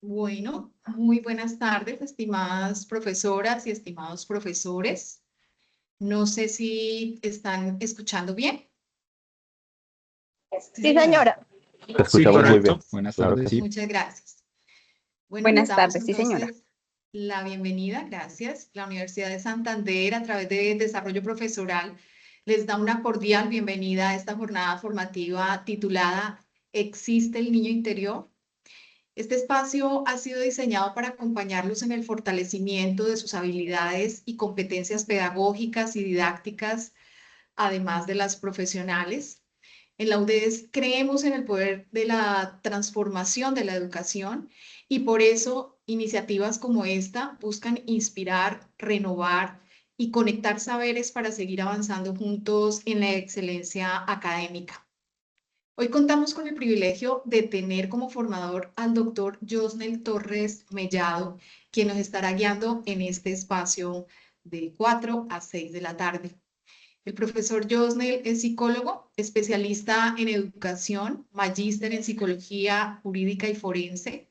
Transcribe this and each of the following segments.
Bueno, muy buenas tardes, estimadas profesoras y estimados profesores. No sé si están escuchando bien. Sí, Sí, señora. señora. Te Sí, escuchamos muy bien. correcto. Buenas Claro que tardes. sí. Muchas gracias. Bueno, les Buenas damos tardes, sí, señora. entonces la bienvenida, gracias. La Universidad de Santander, a través de Desarrollo Profesoral, les da una cordial bienvenida a esta jornada formativa titulada ¿Existe el niño interior? Este espacio ha sido diseñado para acompañarlos en el fortalecimiento de sus habilidades y competencias pedagógicas y didácticas, además de las profesionales. En la UDES creemos en el poder de la transformación de la educación y por eso iniciativas como esta buscan inspirar, renovar y conectar saberes para seguir avanzando juntos en la excelencia académica. Hoy contamos con el privilegio de tener como formador al doctor Josnel Torres Mellado, quien nos estará guiando en este espacio de 4 a 6 de la tarde. El profesor Josnel es psicólogo, especialista en educación, magíster en psicología jurídica y forense,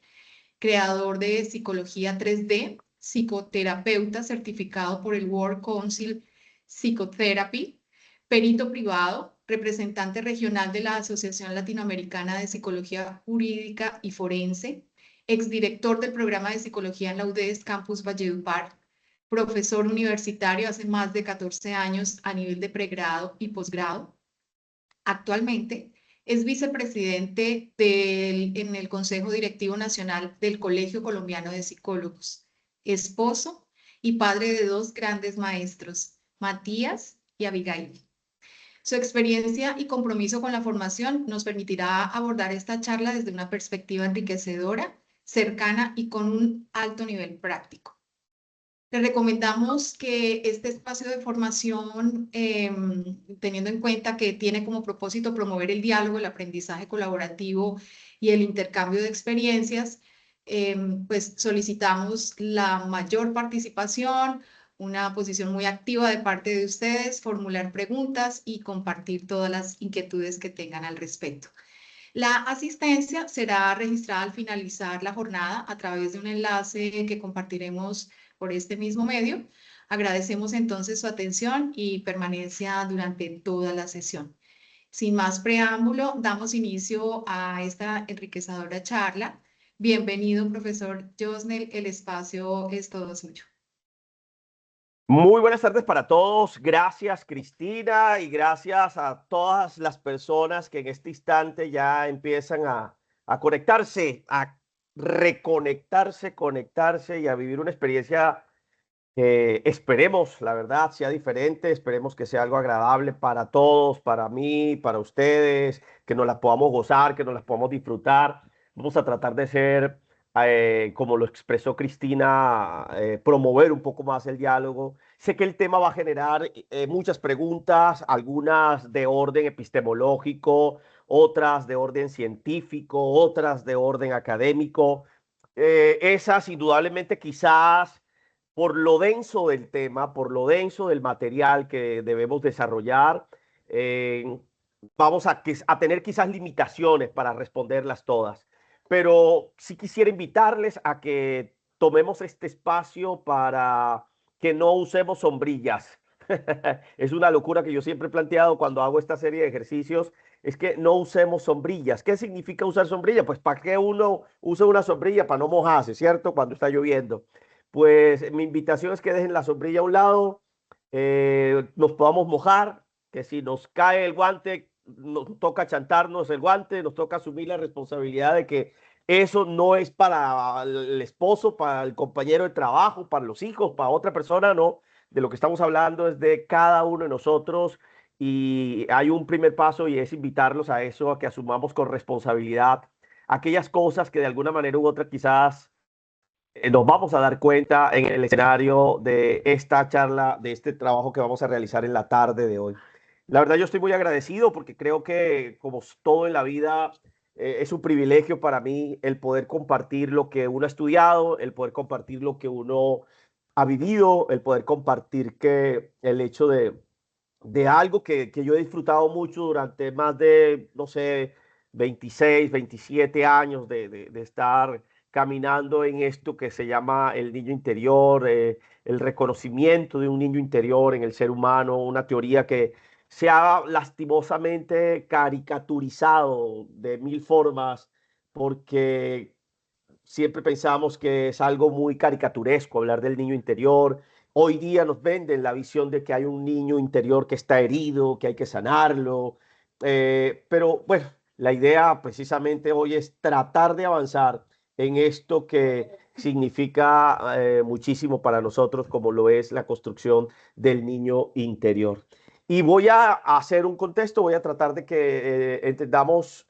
creador de psicología 3D, psicoterapeuta certificado por el World Council Psychotherapy, perito privado, representante regional de la Asociación Latinoamericana de Psicología Jurídica y Forense, exdirector del programa de psicología en la UDES Campus Valledupar, profesor universitario hace más de 14 años a nivel de pregrado y posgrado. Actualmente es vicepresidente en el Consejo Directivo Nacional del Colegio Colombiano de Psicólogos, esposo y padre de dos grandes maestros, Matías y Abigail. Su experiencia y compromiso con la formación nos permitirá abordar esta charla desde una perspectiva enriquecedora, cercana y con un alto nivel práctico. Les recomendamos que este espacio de formación, teniendo en cuenta que tiene como propósito promover el diálogo, el aprendizaje colaborativo y el intercambio de experiencias, pues solicitamos la mayor participación, una posición muy activa de parte de ustedes, formular preguntas y compartir todas las inquietudes que tengan al respecto. La asistencia será registrada al finalizar la jornada a través de un enlace que compartiremos por este mismo medio. Agradecemos entonces su atención y permanencia durante toda la sesión. Sin más preámbulo, damos inicio a esta enriquecedora charla. Bienvenido, profesor Josnel, el espacio es todo suyo. Muy buenas tardes para todos. Gracias, Cristina, y gracias a todas las personas que en este instante ya empiezan a conectarse, a reconectarse, conectarse y a vivir una experiencia que esperemos, la verdad, sea diferente. Esperemos que sea algo agradable para todos, para mí, para ustedes, que nos las podamos gozar, que nos las podamos disfrutar. Vamos a tratar de ser, como lo expresó Cristina, promover un poco más el diálogo. Sé que el tema va a generar muchas preguntas, algunas de orden epistemológico, otras de orden científico, otras de orden académico. Esas indudablemente quizás por lo denso del tema, por lo denso del material que debemos desarrollar, eh, vamos a tener quizás limitaciones para responderlas todas. Pero sí quisiera invitarles a que tomemos este espacio para que no usemos sombrillas. Es una locura que yo siempre he planteado cuando hago esta serie de ejercicios, es que no usemos sombrillas. ¿Qué significa usar sombrilla? Pues para qué uno usa una sombrilla para no mojarse, ¿cierto? Cuando está lloviendo. Pues mi invitación es que dejen la sombrilla a un lado, nos podamos mojar, que si nos cae el guante, nos toca chantarnos el guante, nos toca asumir la responsabilidad de que eso no es para el esposo, para el compañero de trabajo, para los hijos, para otra persona, no. De lo que estamos hablando es de cada uno de nosotros y hay un primer paso y es invitarlos a eso, a que asumamos con responsabilidad aquellas cosas que de alguna manera u otra quizás nos vamos a dar cuenta en el escenario de esta charla, de este trabajo que vamos a realizar en la tarde de hoy. La verdad, yo estoy muy agradecido porque creo que, como todo en la vida, es un privilegio para mí el poder compartir lo que uno ha estudiado, el poder compartir lo que uno ha vivido, el poder compartir que el hecho de algo que yo he disfrutado mucho durante más de, no sé, 26, 27 años de estar caminando en esto que se llama el niño interior, el reconocimiento de un niño interior en el ser humano, una teoría que se ha lastimosamente caricaturizado de mil formas porque siempre pensamos que es algo muy caricaturesco hablar del niño interior. Hoy día nos venden la visión de que hay un niño interior que está herido, que hay que sanarlo. Pero bueno, la idea precisamente hoy es tratar de avanzar en esto que significa muchísimo para nosotros, como lo es la construcción del niño interior. Y voy a hacer un contexto, voy a tratar de que entendamos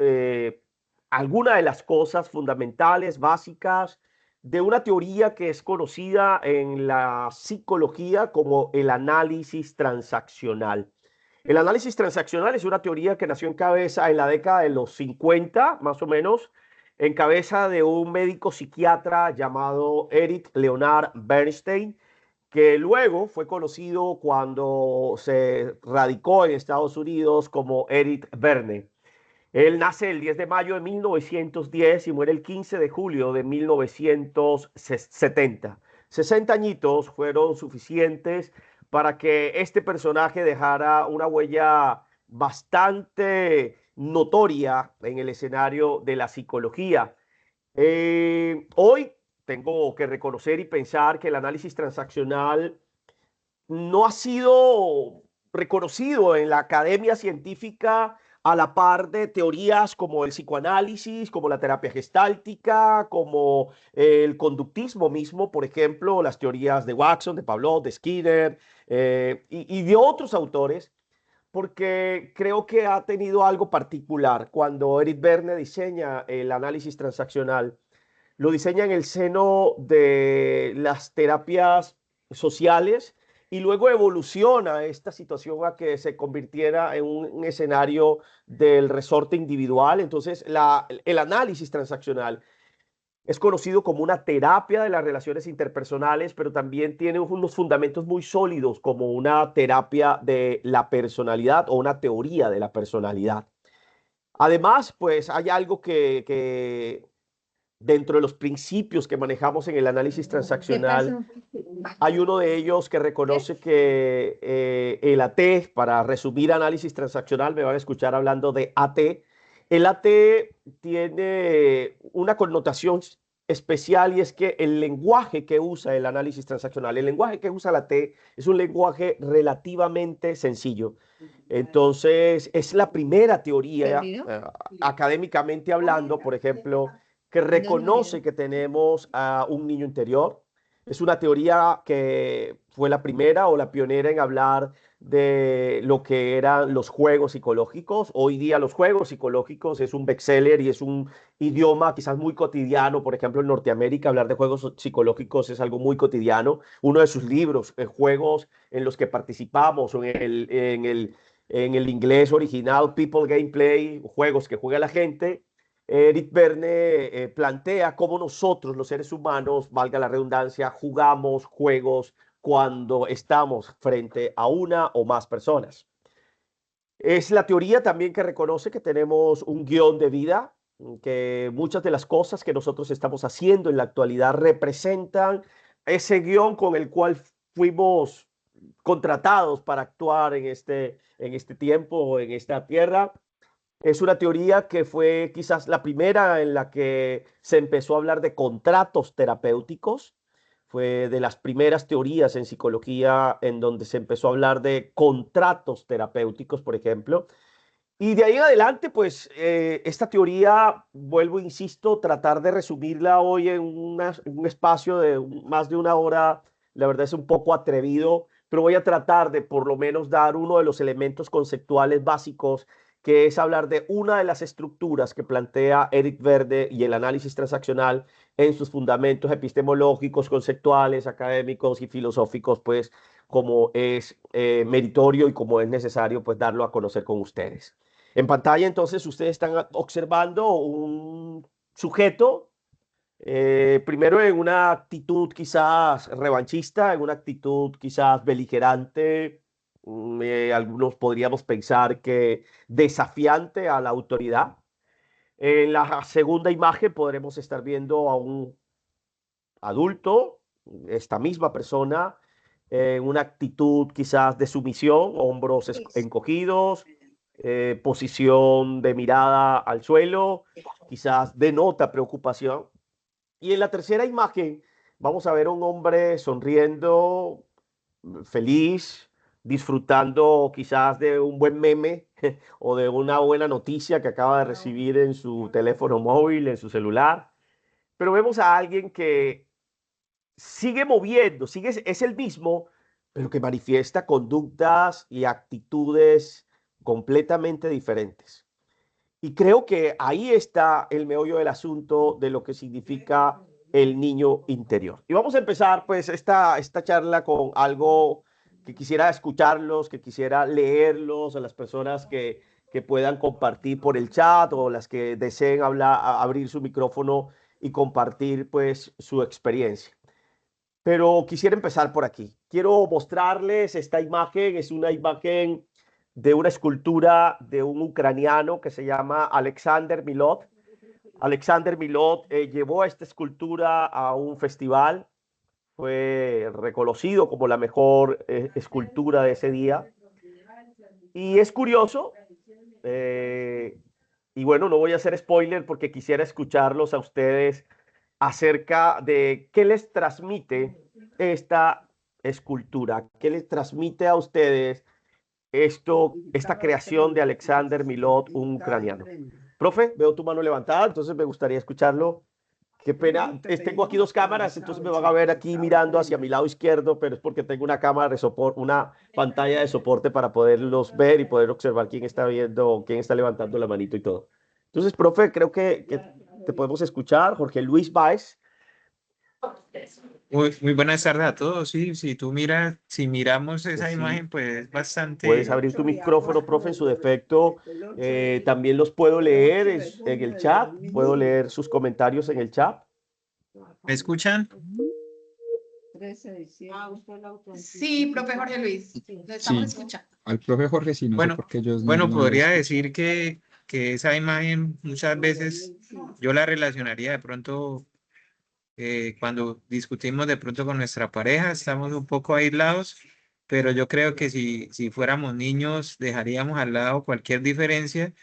algunas de las cosas fundamentales, básicas, de una teoría que es conocida en la psicología como el análisis transaccional. El análisis transaccional es una teoría que nació en la década de los 50, más o menos, en cabeza de un médico psiquiatra llamado Erich Leonard Bernstein, que luego fue conocido cuando se radicó en Estados Unidos como Erich Berne. Él nace el 10 de mayo de 1910 y muere el 15 de julio de 1970. 60 añitos fueron suficientes para que este personaje dejara una huella bastante notoria en el escenario de la psicología. Hoy tengo que reconocer y pensar que el análisis transaccional no ha sido reconocido en la academia científica a la par de teorías como el psicoanálisis, como la terapia gestáltica, como el conductismo mismo, por ejemplo, las teorías de Watson, de Pavlov, de Skinner y de otros autores, porque creo que ha tenido algo particular. Cuando Eric Berne diseña el análisis transaccional, lo diseña en el seno de las terapias sociales y luego evoluciona esta situación a que se convirtiera en un escenario del resorte individual. Entonces, el análisis transaccional es conocido como una terapia de las relaciones interpersonales, pero también tiene unos fundamentos muy sólidos como una terapia de la personalidad o una teoría de la personalidad. Además, pues hay algo que dentro de los principios que manejamos en el análisis ¿Qué transaccional, pasó? hay uno de ellos que reconoce que el AT, para resumir análisis transaccional, me van a escuchar hablando de AT. El AT tiene una connotación especial y es que el lenguaje que usa el análisis transaccional, el lenguaje que usa la T es un lenguaje relativamente sencillo. Entonces, es la primera teoría, ¿Perdido? académicamente hablando, por ejemplo, que ¿Dónde reconoce murió? que tenemos a un niño interior. Es una teoría que fue la primera o la pionera en hablar de lo que eran los juegos psicológicos. Hoy día los juegos psicológicos es un bestseller y es un idioma quizás muy cotidiano. Por ejemplo, en Norteamérica hablar de juegos psicológicos es algo muy cotidiano. Uno de sus libros, juegos en los que participamos, o en el inglés original, People Gameplay, juegos que juega la gente, Eric Berne plantea cómo nosotros, los seres humanos, valga la redundancia, jugamos juegos cuando estamos frente a una o más personas. Es la teoría también que reconoce que tenemos un guión de vida, que muchas de las cosas que nosotros estamos haciendo en la actualidad representan ese guión con el cual fuimos contratados para actuar en este tiempo, en esta tierra. Es una teoría que fue quizás la primera en la que se empezó a hablar de contratos terapéuticos. Fue de las primeras teorías en psicología en donde se empezó a hablar de contratos terapéuticos, por ejemplo. Y de ahí en adelante, pues esta teoría, vuelvo, insisto, tratar de resumirla hoy en un espacio de más de una hora, la verdad es un poco atrevido, pero voy a tratar de por lo menos dar uno de los elementos conceptuales básicos, que es hablar de una de las estructuras que plantea Eric Berne y el análisis transaccional en sus fundamentos epistemológicos, conceptuales, académicos y filosóficos, pues como es meritorio y como es necesario, pues darlo a conocer con ustedes. En pantalla, entonces, ustedes están observando un sujeto, primero en una actitud quizás revanchista, en una actitud quizás beligerante, algunos podríamos pensar que desafiante a la autoridad. En la segunda imagen podremos estar viendo a un adulto, esta misma persona, en una actitud quizás de sumisión, hombros encogidos, posición de mirada al suelo, quizás denota preocupación. Y en la tercera imagen vamos a ver a un hombre sonriendo, feliz, disfrutando quizás de un buen meme o de una buena noticia que acaba de recibir en su teléfono móvil, en su celular. Pero vemos a alguien que sigue moviendo, es el mismo, pero que manifiesta conductas y actitudes completamente diferentes. Y creo que ahí está el meollo del asunto de lo que significa el niño interior. Y vamos a empezar pues esta charla con algo que quisiera escucharlos, que quisiera leerlos a las personas que puedan compartir por el chat o las que deseen hablar, abrir su micrófono y compartir pues su experiencia. Pero quisiera empezar por aquí. Quiero mostrarles esta imagen. Es una imagen de una escultura de un ucraniano que se llama Alexander Milot. Alexander Milot llevó esta escultura a un festival. Fue reconocido como la mejor escultura de ese día. Y es curioso. Y bueno, no voy a hacer spoiler porque quisiera escucharlos a ustedes acerca de qué les transmite esta escultura, qué les transmite a ustedes esta creación de Alexander Milot, un ucraniano. Profe, veo tu mano levantada, entonces me gustaría escucharlo. Qué pena, tengo aquí dos cámaras, entonces me van a ver aquí mirando hacia mi lado izquierdo, pero es porque tengo una cámara de soporte, una pantalla de soporte para poderlos ver y poder observar quién está viendo, quién está levantando la manito y todo. Entonces, profe, creo que te podemos escuchar. Jorge Luis Báez. Muy buenas tardes a todos. Sí, si miramos esa Sí. imagen, pues es bastante. Puedes abrir tu micrófono, profe, en su defecto. También los puedo leer en el chat. Puedo leer sus comentarios en el chat. ¿Me escuchan? Sí, profe Jorge Luis, lo estamos escuchando. Al profe Jorge sí, no sé por qué ellos no podría lo decir que esa imagen muchas veces yo la relacionaría de pronto cuando discutimos de pronto con nuestra pareja, estamos un poco aislados, pero yo creo que si fuéramos niños dejaríamos al lado cualquier diferencia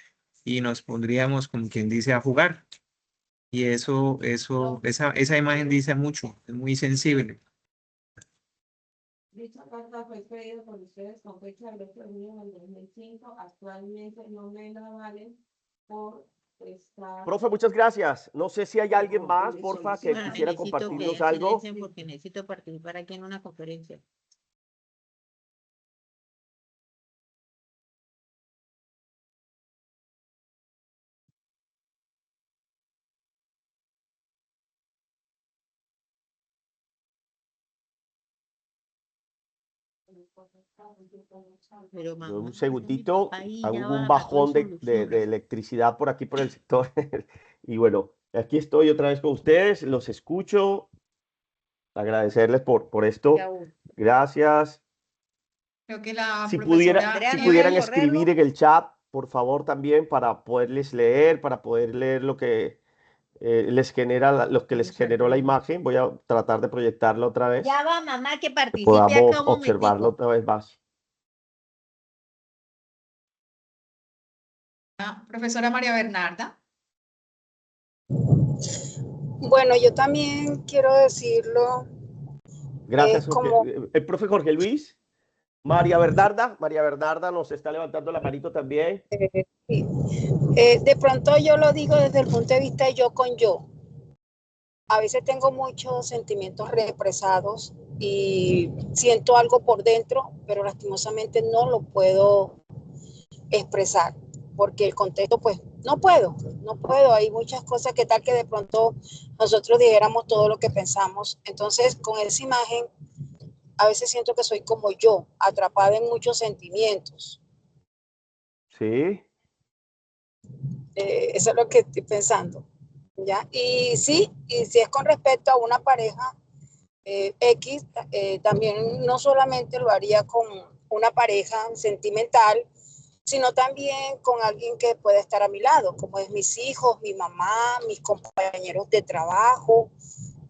y nos pondríamos, como quien dice, a jugar. Y esa imagen dice mucho, es muy sensible. Dicha carta fue expedida por ustedes con fecha del 8 de junio del 2005. Actualmente no me la valen por estar... Profe, muchas gracias. No sé si hay alguien más, porfa, que Bueno, quisiera necesito compartirnos que algo. silencien porque necesito participar aquí en una conferencia. Pero mamá, Un segundito, ahí hago ya un va, bajón sacó de electricidad por aquí, por el sector. Y bueno, aquí estoy otra vez con ustedes, los escucho. Agradecerles por esto. Gracias. Creo que la Si profesora pudieran escribir en el chat, por favor, también para poderles leer, para poder leer lo que les genera, lo que les generó la imagen. Voy a tratar de proyectarla otra vez. Ya va, mamá, que Que participe podamos acá un observarlo momentico. otra vez más. profesora María Bernarda. Bueno, yo también quiero decirlo. Gracias, como el profe Jorge Luis. María Bernarda nos está levantando la manito también. sí. De pronto yo lo digo desde el punto de vista de yo con yo. A veces tengo muchos sentimientos represados y siento algo por dentro, pero lastimosamente no lo puedo expresar porque el contexto, pues, no puedo. Hay muchas cosas que tal que de pronto nosotros dijéramos todo lo que pensamos. Entonces, con esa imagen, a veces siento que soy como yo, atrapada en muchos sentimientos. Sí. Eso es lo que estoy pensando, ¿ya? Y sí, y si es con respecto a una pareja X, también no solamente lo haría con una pareja sentimental, sino también con alguien que pueda estar a mi lado, como es mis hijos, mi mamá, mis compañeros de trabajo.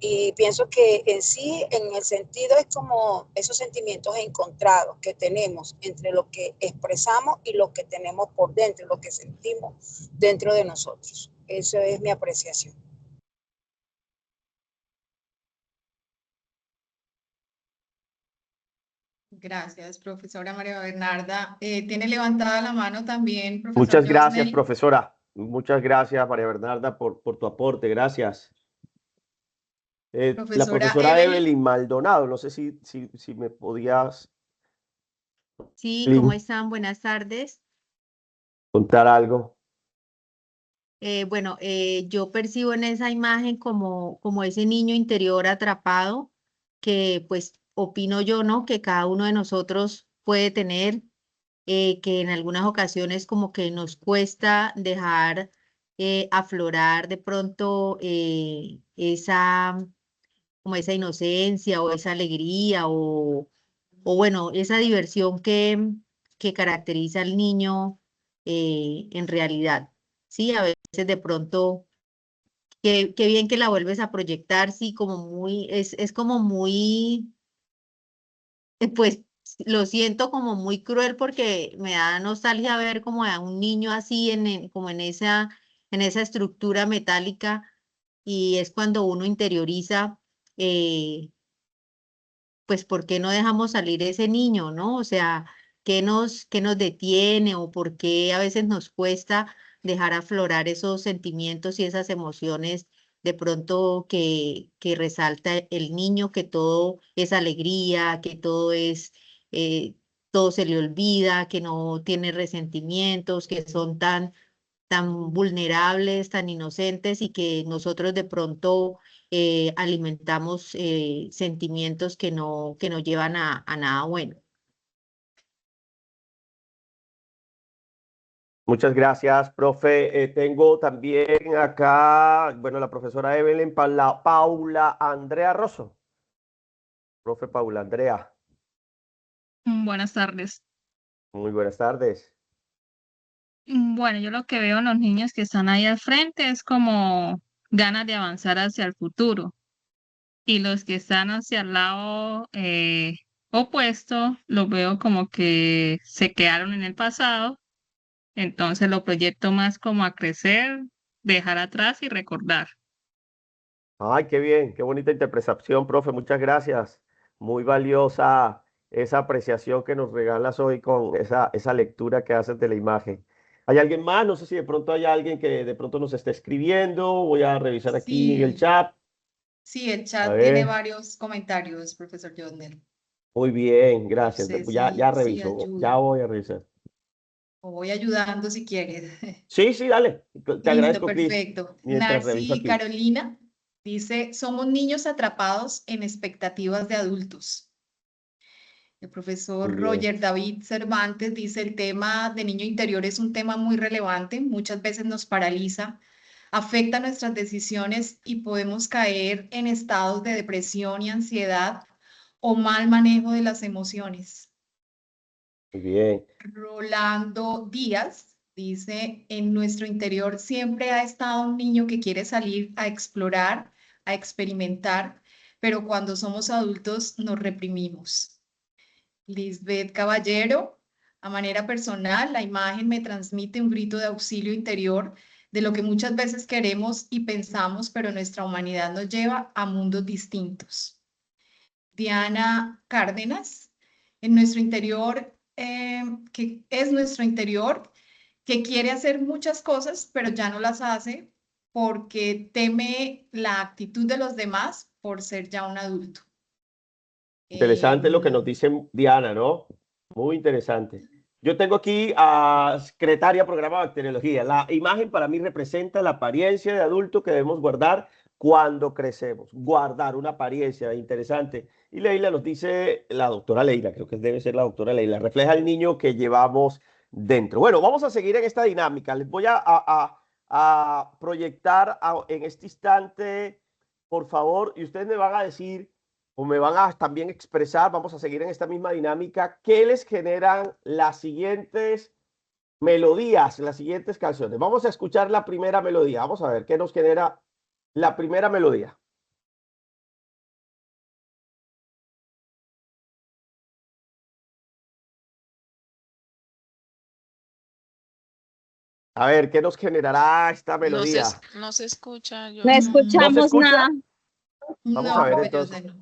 Y pienso que en sí, en el sentido, es como esos sentimientos encontrados que tenemos entre lo que expresamos y lo que tenemos por dentro, lo que sentimos dentro de nosotros. Eso es mi apreciación. Gracias, profesora María Bernarda. Tiene levantada la mano también, profesor Muchas gracias, Josnel. profesora. Muchas gracias, María Bernarda, por tu aporte. Gracias. La Profesora profesora Evelyn. Evelyn Maldonado, no sé si me podías Sí, ¿cómo están? Buenas tardes. contar algo. Bueno, yo percibo en esa imagen como ese niño interior atrapado, que pues opino yo, ¿no? Que cada uno de nosotros puede tener, que en algunas ocasiones como que nos cuesta dejar aflorar de pronto como esa inocencia o esa alegría o bueno, esa diversión que caracteriza al niño en realidad. Sí, a veces de pronto, qué bien que la vuelves a proyectar, sí, como muy, es como muy, pues lo siento como muy cruel porque me da nostalgia ver como a un niño así como en esa estructura metálica y es cuando uno interioriza, pues ¿por qué no dejamos salir ese niño, no? O sea, qué nos detiene o por qué a veces nos cuesta dejar aflorar esos sentimientos y esas emociones de pronto que resalta el niño, que todo es alegría, que todo se le olvida, que no tiene resentimientos, que son tan vulnerables, tan inocentes y que nosotros de pronto alimentamos sentimientos que no llevan a nada bueno. Muchas gracias, profe. Tengo también acá, bueno, la profesora Evelyn Paula Andrea Rosso. Profe Paula Andrea. Buenas tardes. Muy buenas tardes. Bueno, yo lo que veo en los niños que están ahí al frente es como ganas de avanzar hacia el futuro. Y los que están hacia el lado opuesto, los veo como que se quedaron en el pasado. Entonces lo proyecto más como a crecer, dejar atrás y recordar. Ay, qué bien, qué bonita interpretación, profe. Muchas gracias. Muy valiosa esa apreciación que nos regalas hoy con esa lectura que haces de la imagen. ¿Hay alguien más? No sé si de pronto hay alguien que de pronto nos está escribiendo. Voy a revisar aquí el Sí, chat. sí, el A chat tiene ver. varios comentarios, profesor Josnel. Muy bien, No gracias. sé Ya si reviso, ya ayudo voy a revisar. o voy ayudando si quieres. Sí, sí, dale. Te Listo, agradezco, Cris, perfecto. mientras reviso Narci aquí. Carolina dice, somos niños atrapados en expectativas de adultos. El Muy profesor bien. Roger David Cervantes dice, el tema de niño interior es un tema muy relevante, muchas veces nos paraliza, afecta nuestras decisiones y podemos caer en estados de depresión y ansiedad o mal manejo de las emociones. Muy bien. Rolando Díaz dice, en nuestro interior siempre ha estado un niño que quiere salir a explorar, a experimentar, pero cuando somos adultos nos reprimimos. Lisbeth Caballero, a manera personal, la imagen me transmite un grito de auxilio interior de lo que muchas veces queremos y pensamos, pero nuestra humanidad nos lleva a mundos distintos. Diana Cárdenas, en nuestro interior, que es nuestro interior, que quiere hacer muchas cosas, pero ya no las hace porque teme la actitud de los demás por ser ya un adulto. Interesante lo que nos dice Diana, ¿no? Muy interesante. Yo tengo aquí a secretaria programa de bacteriología. La imagen para mí representa la apariencia de adulto que debemos guardar cuando crecemos. Guardar una apariencia interesante. Y Leila nos dice, la doctora Leila, creo que debe ser la doctora Leila, refleja el niño que llevamos dentro. Bueno, vamos a seguir en esta dinámica. Les voy a proyectar en este instante, por favor, y ustedes me van a decir o me van a también expresar, vamos a seguir en esta misma dinámica, ¿qué les generan las siguientes melodías, las siguientes canciones. Vamos a escuchar la primera melodía. Vamos a ver qué nos genera la primera melodía. A ver, ¿qué nos generará esta melodía? No se escucha. No escuchamos ¿No se escucha? nada. Vamos No, a ver yo entonces. sé, no.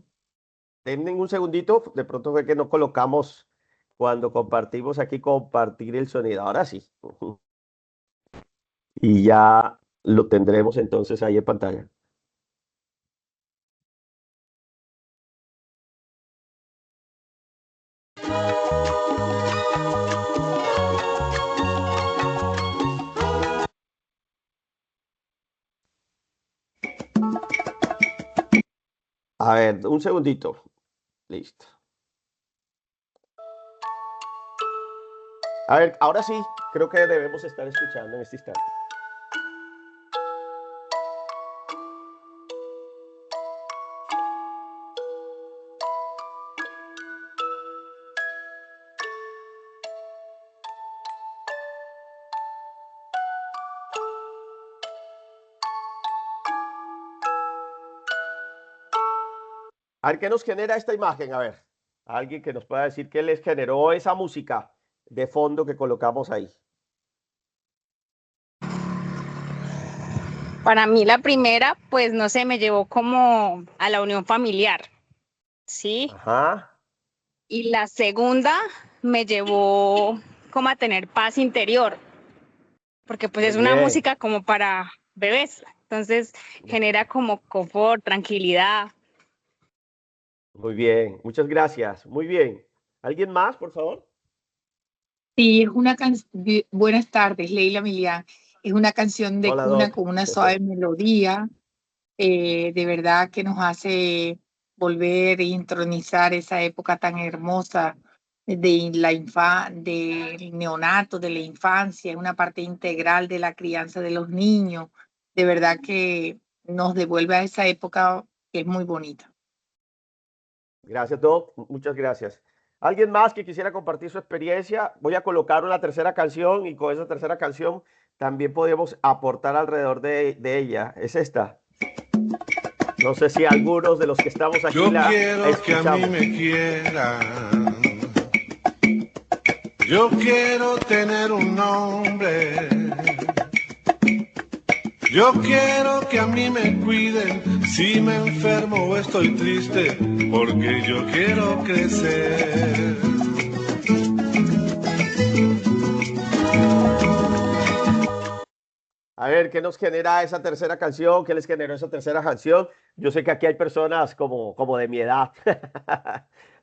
Denme un segundito. De pronto fue que no colocamos cuando compartimos aquí, compartir el sonido. Ahora sí. Y ya lo tendremos entonces ahí en pantalla. A ver, un segundito. Listo. A ver, ahora sí, creo que debemos estar escuchando en este instante. A ver, ¿qué nos genera esta imagen? A ver, alguien que nos pueda decir qué les generó esa música de fondo que colocamos ahí. Para mí la primera, pues no sé, me llevó como a la unión familiar, ¿sí? Ajá. Y la segunda me llevó como a tener paz interior, porque pues Muy es una bien. música como para bebés, entonces genera como confort, tranquilidad. Muy bien, muchas gracias. Muy bien. ¿Alguien más, por favor? Sí, es una canción. Buenas tardes, Leila Milian. Es una canción de Hola, cuna Doc. con una suave melodía. De verdad que nos hace volver a intronizar esa época tan hermosa del neonato, de la infancia, es una parte integral de la crianza de los niños. De verdad que nos devuelve a esa época que es muy bonita. Gracias, Doc. Muchas gracias. ¿Alguien más que quisiera compartir su experiencia? Voy a colocar una tercera canción y con esa tercera canción también podemos aportar alrededor de ella. Es esta. No sé si algunos de los que estamos aquí Yo la quiero escuchamos. que a mí me quieran. Yo quiero tener un nombre. Yo quiero que a mí me cuiden si me enfermo o estoy triste, porque yo quiero crecer. A ver, ¿qué nos genera esa tercera canción? ¿Qué les generó esa tercera canción? Yo sé que aquí hay personas como de mi edad.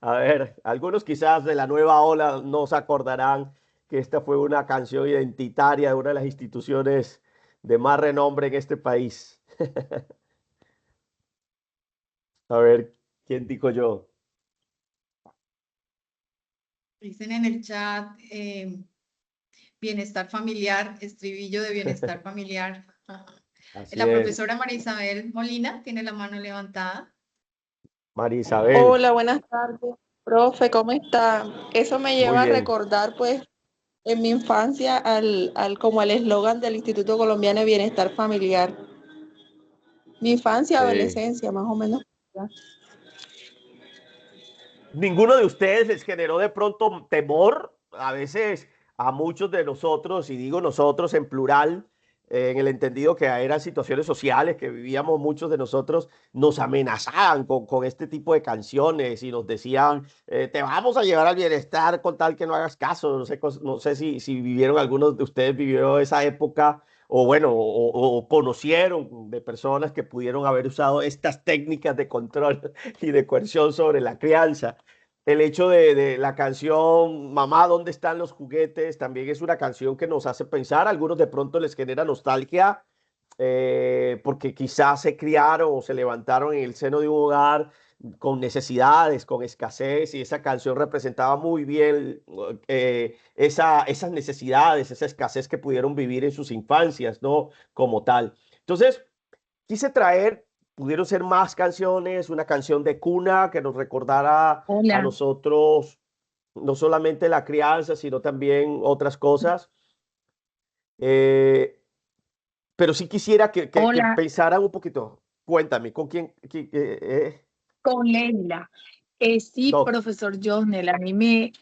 A ver, algunos quizás de la nueva ola no se acordarán que esta fue una canción identitaria de una de las instituciones de más renombre en este país. A ver, ¿quién dijo yo? Dicen en el chat, bienestar familiar, estribillo de bienestar familiar. Así La es, profesora María Isabel Molina tiene la mano levantada. María Isabel. Hola, buenas tardes, profe, ¿cómo está? Eso me Muy lleva a bien. recordar, pues, en mi infancia, como el eslogan del Instituto Colombiano de Bienestar Familiar. Mi infancia, adolescencia, más o menos. ¿Ninguno de ustedes les generó de pronto temor? A veces a muchos de nosotros, y digo nosotros en plural, en el entendido que eran situaciones sociales que vivíamos muchos de nosotros, nos amenazaban con este tipo de canciones y nos decían, te vamos a llevar al bienestar con tal que no hagas caso. No sé si vivieron, algunos de ustedes vivieron esa época o bueno, o conocieron de personas que pudieron haber usado estas técnicas de control y de coerción sobre la crianza. El hecho de la canción Mamá, ¿dónde están los juguetes? También es una canción que nos hace pensar. A algunos de pronto les genera nostalgia porque quizás se criaron o se levantaron en el seno de un hogar con necesidades, con escasez, y esa canción representaba muy bien esas necesidades, esa escasez que pudieron vivir en sus infancias, ¿no? Como tal. Entonces, quise traer, pudieron ser más canciones, una canción de cuna que nos recordara a Hola. nosotros no solamente la crianza, sino también otras cosas. Pero sí quisiera que Hola, pensaran un poquito. Cuéntame, ¿con quién? con Leila. Sí, No. profesor Josnel, a mí me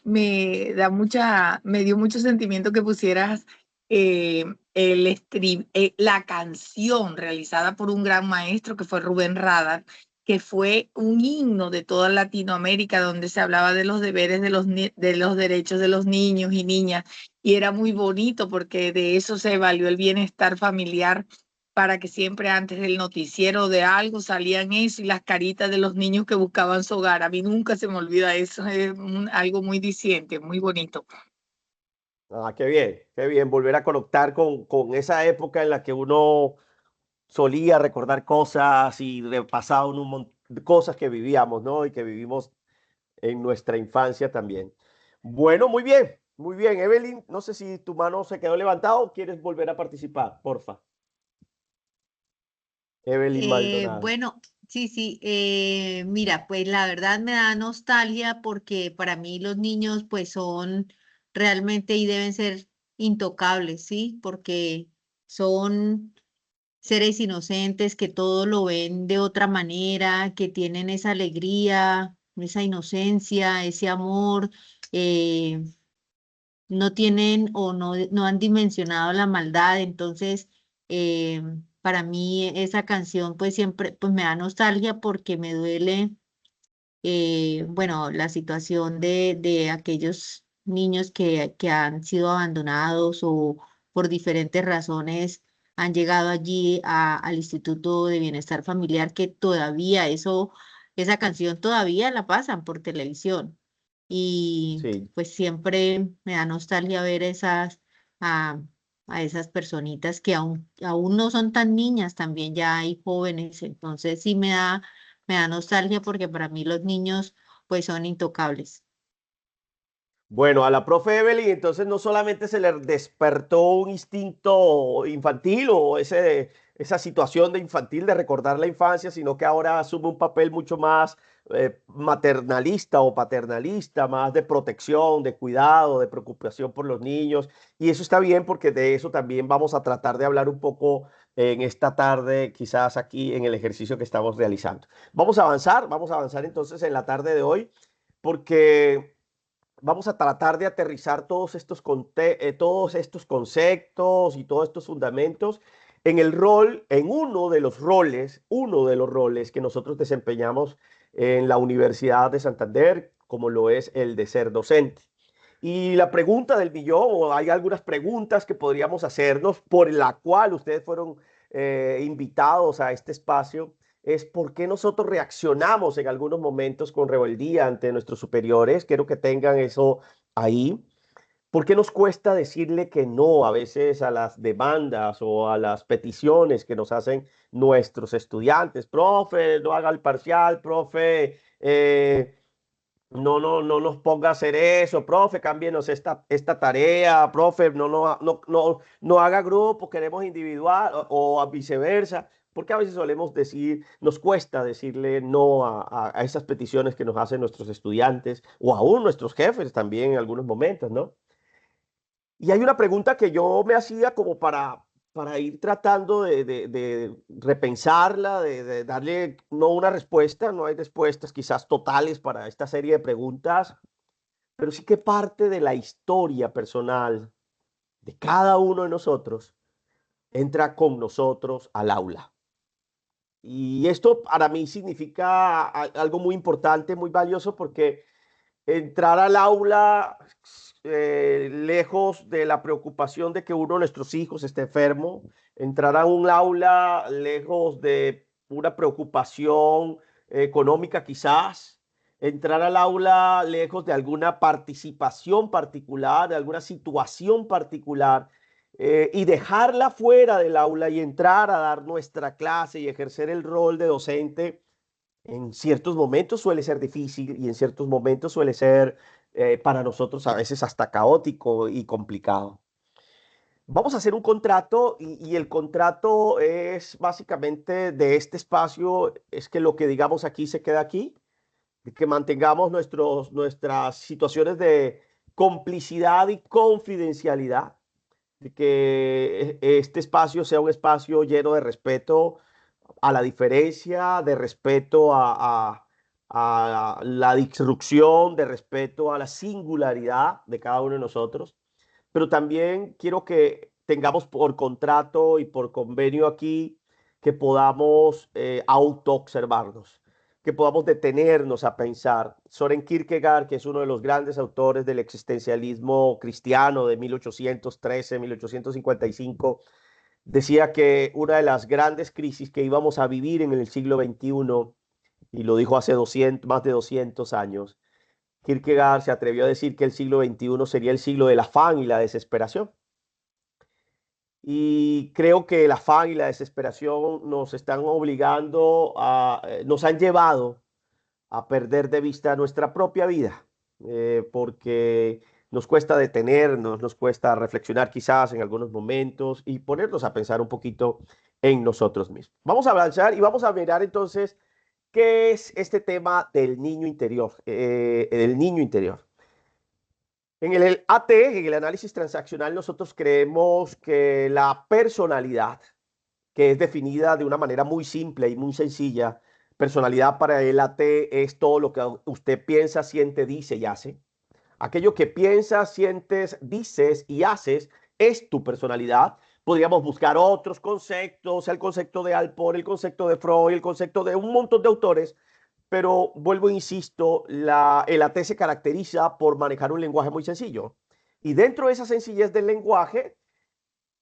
dio mucho sentimiento que pusieras la canción realizada por un gran maestro que fue Rubén Rada, que fue un himno de toda Latinoamérica, donde se hablaba de los deberes de los derechos de los niños y niñas, y era muy bonito porque de eso se valió el bienestar familiar, para que siempre antes del noticiero de algo salían eso y las caritas de los niños que buscaban su hogar. A mí nunca se me olvida eso, es algo muy diciente, muy bonito. Ah, qué bien volver a conectar con esa época en la que uno solía recordar cosas y repasaban un montón de cosas que vivíamos, ¿no? Y que vivimos en nuestra infancia también. Bueno, muy bien, muy bien. Evelyn, no sé si tu mano se quedó levantada o quieres volver a participar, porfa. Evelyn Maldonado. Bueno, sí, sí, mira, pues la verdad me da nostalgia porque para mí los niños pues son realmente y deben ser intocables, ¿sí? Porque son seres inocentes que todo lo ven de otra manera, que tienen esa alegría, esa inocencia, ese amor, eh, no tienen o no han dimensionado la maldad. Entonces, para mí esa canción pues siempre pues me da nostalgia porque me duele, bueno, la situación de aquellos niños que han sido abandonados o por diferentes razones han llegado allí al Instituto de Bienestar Familiar, que todavía esa canción todavía la pasan por televisión. Y Sí. pues siempre me da nostalgia ver a, a esas personitas que aún no son tan niñas, también ya hay jóvenes. Entonces sí me da nostalgia porque para mí los niños pues son intocables. Bueno, a la profe Evelyn, entonces no solamente se le despertó un instinto infantil o esa situación de infantil de recordar la infancia, sino que ahora asume un papel mucho más maternalista o paternalista, más de protección, de cuidado, de preocupación por los niños. Y eso está bien porque de eso también vamos a tratar de hablar un poco en esta tarde, quizás aquí en el ejercicio que estamos realizando. Vamos a avanzar entonces en la tarde de hoy porque vamos a tratar de aterrizar todos estos conceptos y todos estos fundamentos en el rol, en uno de los roles que nosotros desempeñamos en la Universidad de Santander, como lo es el de ser docente. Y la pregunta del millón, o hay algunas preguntas que podríamos hacernos por la cual ustedes fueron invitados a este espacio, es por qué nosotros reaccionamos en algunos momentos con rebeldía ante nuestros superiores. Quiero que tengan eso ahí. ¿Por qué nos cuesta decirle que no a veces a las demandas o a las peticiones que nos hacen nuestros estudiantes? Profe, no haga el parcial, profe, no nos ponga a hacer eso, profe, cámbienos esta tarea, profe, no haga grupo, queremos individual o viceversa, porque a veces solemos decir, nos cuesta decirle no a esas peticiones que nos hacen nuestros estudiantes o aún nuestros jefes también en algunos momentos, ¿no? Y hay una pregunta que yo me hacía como para ir tratando de repensarla, de darle no una respuesta, no hay respuestas quizás totales para esta serie de preguntas, pero sí que parte de la historia personal de cada uno de nosotros entra con nosotros al aula. Y esto para mí significa algo muy importante, muy valioso, porque entrar al aula lejos de la preocupación de que uno de nuestros hijos esté enfermo, entrar a un aula lejos de una preocupación económica quizás, entrar al aula lejos de alguna participación particular, de alguna situación particular. Y dejarla fuera del aula y entrar a dar nuestra clase y ejercer el rol de docente en ciertos momentos suele ser difícil y en ciertos momentos suele ser para nosotros a veces hasta caótico y complicado. Vamos a hacer un contrato y el contrato es básicamente de este espacio, es que lo que digamos aquí se queda aquí, que mantengamos nuestras situaciones de complicidad y confidencialidad, que este espacio sea un espacio lleno de respeto a la diferencia, de respeto a la disrupción, de respeto a la singularidad de cada uno de nosotros. Pero también quiero que tengamos por contrato y por convenio aquí que podamos autoobservarnos, que podamos detenernos a pensar. Soren Kierkegaard, que es uno de los grandes autores del existencialismo cristiano de 1813, 1855, decía que una de las grandes crisis que íbamos a vivir en el siglo XXI, y lo dijo hace más de 200 años, Kierkegaard se atrevió a decir que el siglo XXI sería el siglo del afán y la desesperación. Y creo que el afán y la desesperación nos están obligando nos han llevado a perder de vista nuestra propia vida, porque nos cuesta detenernos, nos cuesta reflexionar quizás en algunos momentos y ponernos a pensar un poquito en nosotros mismos. Vamos a avanzar y vamos a mirar entonces qué es este tema del niño interior, del niño interior. En el AT, en el análisis transaccional, nosotros creemos que la personalidad, que es definida de una manera muy simple y muy sencilla, personalidad para el AT es todo lo que usted piensa, siente, dice y hace. Aquello que piensas, sientes, dices y haces es tu personalidad. Podríamos buscar otros conceptos, el concepto de Alport, el concepto de Freud, el concepto de un montón de autores, pero vuelvo e insisto, el AT se caracteriza por manejar un lenguaje muy sencillo. Y dentro de esa sencillez del lenguaje,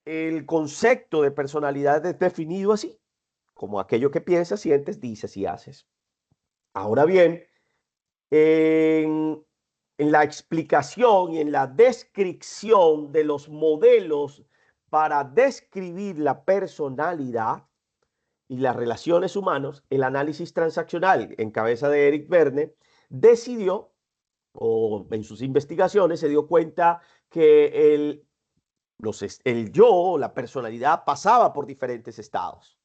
el concepto de personalidad es definido así, como aquello que piensas, sientes, dices y haces. Ahora bien, en la explicación y en la descripción de los modelos para describir la personalidad y las relaciones humanas, el análisis transaccional en cabeza de Eric Berne decidió, o en sus investigaciones se dio cuenta que el yo, la personalidad, pasaba por diferentes estados.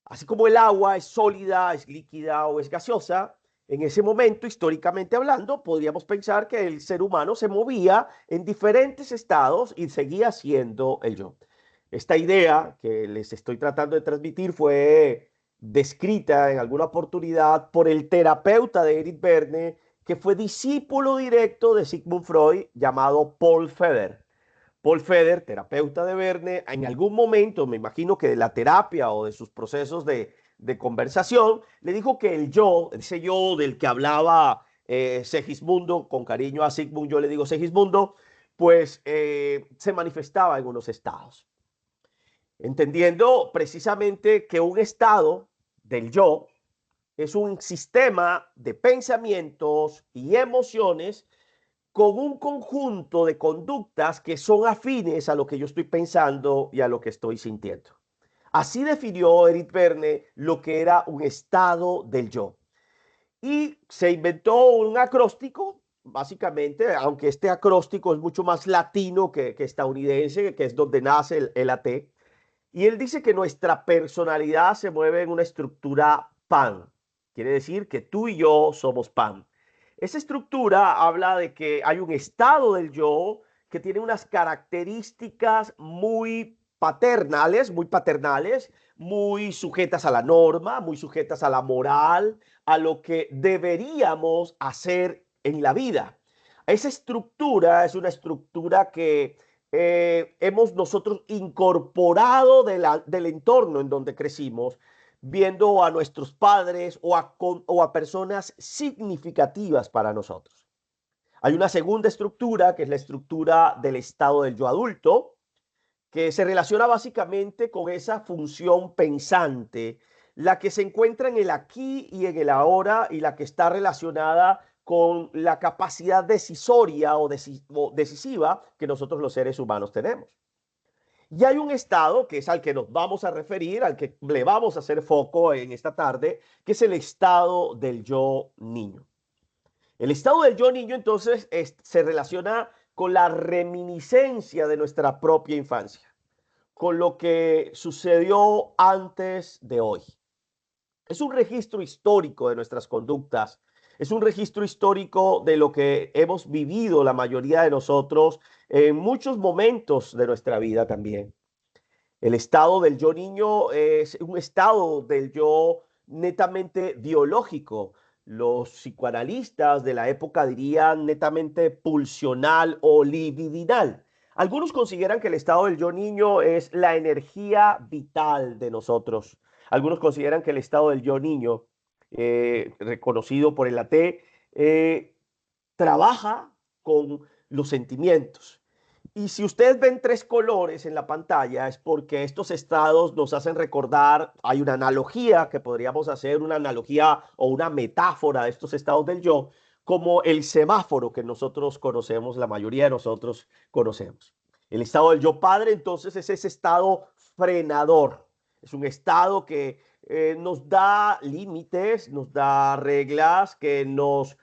Así como el agua es sólida, es líquida o es gaseosa, en ese momento, históricamente hablando, podríamos pensar que el ser humano se movía en diferentes estados y seguía siendo el yo. Esta idea que les estoy tratando de transmitir fue descrita en alguna oportunidad por el terapeuta de Eric Berne, que fue discípulo directo de Sigmund Freud, llamado Paul Feder. Paul Feder, terapeuta de Berne, en algún momento, me imagino que de la terapia o de sus procesos de conversación, le dijo que el yo, ese yo del que hablaba Segismundo, con cariño a Sigmund, yo le digo Segismundo, pues se manifestaba en unos estados. Entendiendo precisamente que un estado del yo es un sistema de pensamientos y emociones con un conjunto de conductas que son afines a lo que yo estoy pensando y a lo que estoy sintiendo. Así definió Eric Berne lo que era un estado del yo. Y se inventó un acróstico, básicamente, aunque este acróstico es mucho más latino que estadounidense, que es donde nace el AT. Y él dice que nuestra personalidad se mueve en una estructura PAN. Quiere decir que tú y yo somos PAN. Esa estructura habla de que hay un estado del yo que tiene unas características muy paternales, muy sujetas a la norma, muy sujetas a la moral, a lo que deberíamos hacer en la vida. Esa estructura es una estructura que hemos nosotros incorporado del entorno en donde crecimos, viendo a nuestros padres o a personas significativas para nosotros. Hay una segunda estructura, que es la estructura del estado del yo adulto, que se relaciona básicamente con esa función pensante, la que se encuentra en el aquí y en el ahora y la que está relacionada con la capacidad decisoria o decisiva que nosotros los seres humanos tenemos. Y hay un estado que es al que nos vamos a referir, al que le vamos a hacer foco en esta tarde, que es el estado del yo niño. El estado del yo niño entonces se relaciona con la reminiscencia de nuestra propia infancia, con lo que sucedió antes de hoy. Es un registro histórico de nuestras conductas Es un registro histórico de lo que hemos vivido la mayoría de nosotros en muchos momentos de nuestra vida también. El estado del yo niño es un estado del yo netamente biológico. Los psicoanalistas de la época dirían netamente pulsional o libidinal. Algunos consideran que el estado del yo niño es la energía vital de nosotros. Algunos consideran que el estado del yo niño, reconocido por el AT, trabaja con los sentimientos. Y si ustedes ven tres colores en la pantalla es porque estos estados nos hacen recordar, hay una analogía que podríamos hacer, una analogía o una metáfora de estos estados del yo, como el semáforo que nosotros conocemos, la mayoría de nosotros conocemos. El estado del yo padre entonces es ese estado frenador, es un estado que nos da límites, nos da reglas, que nos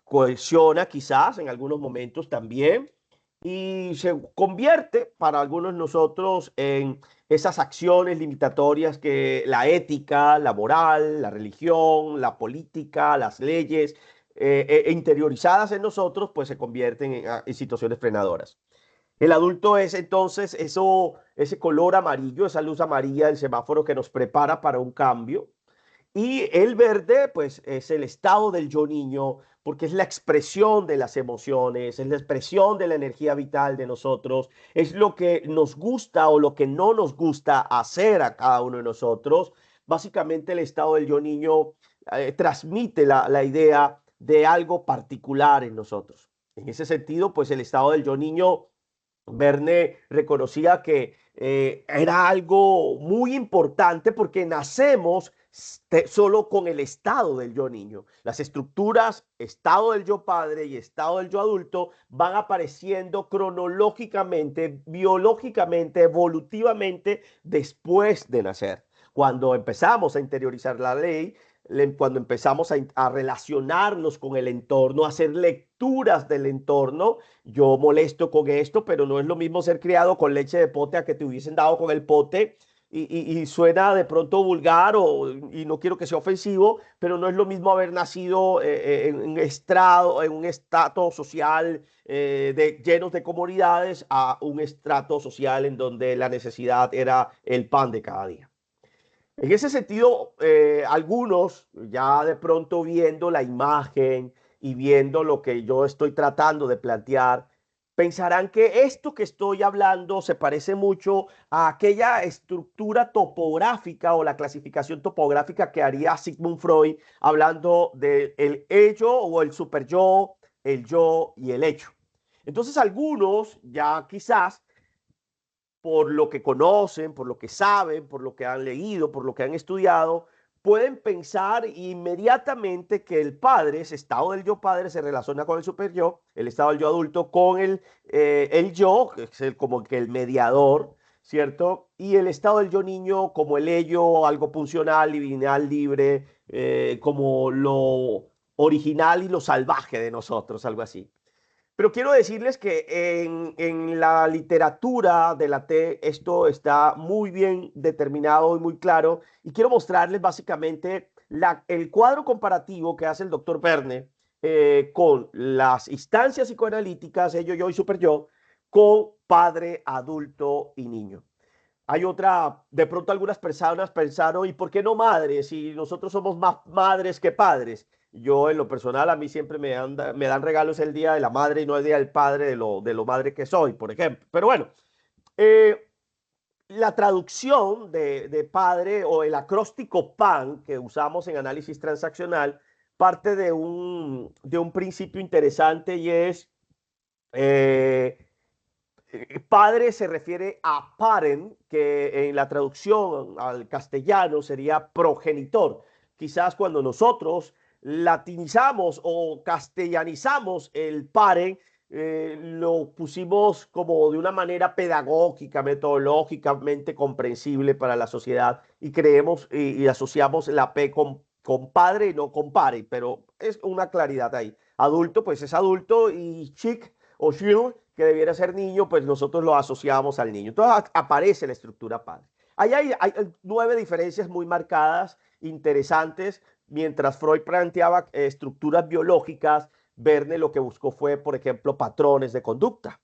cohesiona quizás en algunos momentos también y se convierte para algunos de nosotros en esas acciones limitatorias que la ética, la moral, la religión, la política, las leyes interiorizadas en nosotros pues se convierten en situaciones frenadoras. El adulto es entonces ese color amarillo, esa luz amarilla del semáforo que nos prepara para un cambio. Y el verde, pues, es el estado del yo niño, porque es la expresión de las emociones, es la expresión de la energía vital de nosotros, es lo que nos gusta o lo que no nos gusta hacer a cada uno de nosotros. Básicamente, el estado del yo niño transmite la idea de algo particular en nosotros. En ese sentido, pues, el estado del yo niño, Verne reconocía que era algo muy importante porque nacemos solo con el estado del yo niño. Las estructuras, estado del yo padre y estado del yo adulto, van apareciendo cronológicamente, biológicamente, evolutivamente después de nacer. Cuando empezamos a interiorizar la ley, cuando empezamos a relacionarnos con el entorno, a hacer lecturas del entorno, yo molesto con esto, pero no es lo mismo ser criado con leche de pote a que te hubiesen dado con el pote. Y suena de pronto vulgar y no quiero que sea ofensivo, pero no es lo mismo haber nacido en un estrato social llenos de comodidades a un estrato social en donde la necesidad era el pan de cada día. En ese sentido, algunos ya de pronto viendo la imagen y viendo lo que yo estoy tratando de plantear, pensarán que esto que estoy hablando se parece mucho a aquella estructura topográfica o la clasificación topográfica que haría Sigmund Freud hablando del ello o el superyo, el yo y el hecho. Entonces algunos ya quizás por lo que conocen, por lo que saben, por lo que han leído, por lo que han estudiado, pueden pensar inmediatamente que el padre, ese estado del yo padre, se relaciona con el superyo, el estado del yo adulto con el yo, que es como que el mediador, ¿cierto? Y el estado del yo niño como el ello, algo funcional, liminal, libre, como lo original y lo salvaje de nosotros, algo así. Pero quiero decirles que en la literatura de la T esto está muy bien determinado y muy claro. Y quiero mostrarles básicamente el cuadro comparativo que hace el doctor Verne con las instancias psicoanalíticas, ello, yo y superyo, con padre, adulto y niño. Hay otra, de pronto algunas personas pensaron, ¿y por qué no madres? Si nosotros somos más madres que padres. Yo en lo personal, a mí siempre me dan regalos el día de la madre y no el día del padre de lo madre que soy, por ejemplo. Pero bueno, la traducción de padre o el acróstico PAN que usamos en análisis transaccional parte de un principio interesante y es padre se refiere a parent, que en la traducción al castellano sería progenitor. Quizás cuando nosotros latinizamos o castellanizamos el parent, lo pusimos como de una manera pedagógica, metodológicamente comprensible para la sociedad y creemos y asociamos la P con padre y no con pare, pero es una claridad ahí. Adulto, pues es adulto y chic o child, que debiera ser niño, pues nosotros lo asociamos al niño. Entonces aparece la estructura padre. Ahí hay 9 diferencias muy marcadas, interesantes. mientras Freud planteaba estructuras biológicas, Verne lo que buscó fue, por ejemplo, patrones de conducta.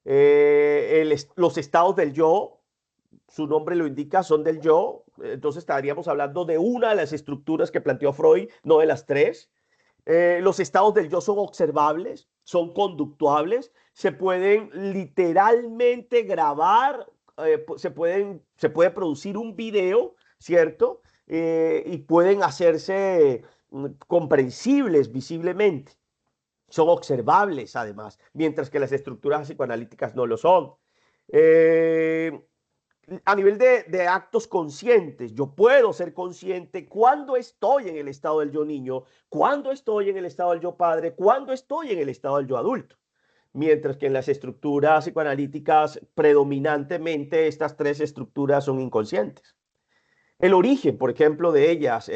Los estados del yo, su nombre lo indica, son del yo, entonces estaríamos hablando de una de las estructuras que planteó Freud, no de las tres. Los estados del yo son observables, son conductuables, se pueden literalmente grabar, se puede producir un video, ¿cierto? Y pueden hacerse comprensibles visiblemente. Son observables además, mientras que las estructuras psicoanalíticas no lo son. A nivel de actos conscientes, yo puedo ser consciente cuando estoy en el estado del yo niño, cuando estoy en el estado del yo padre, cuando estoy en el estado del yo adulto. Mientras que en las estructuras psicoanalíticas, predominantemente estas tres estructuras son inconscientes. El origen, por ejemplo, de ellas,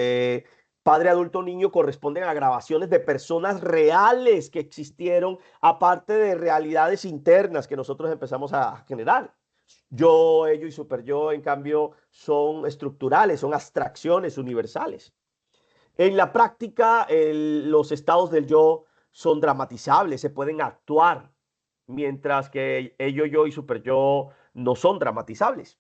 padre, adulto, niño, corresponden a grabaciones de personas reales que existieron, aparte de realidades internas que nosotros empezamos a generar. Yo, ello y superyo, en cambio, son estructurales, son abstracciones universales. En la práctica, los estados del yo son dramatizables, se pueden actuar, mientras que ello, yo y superyo no son dramatizables.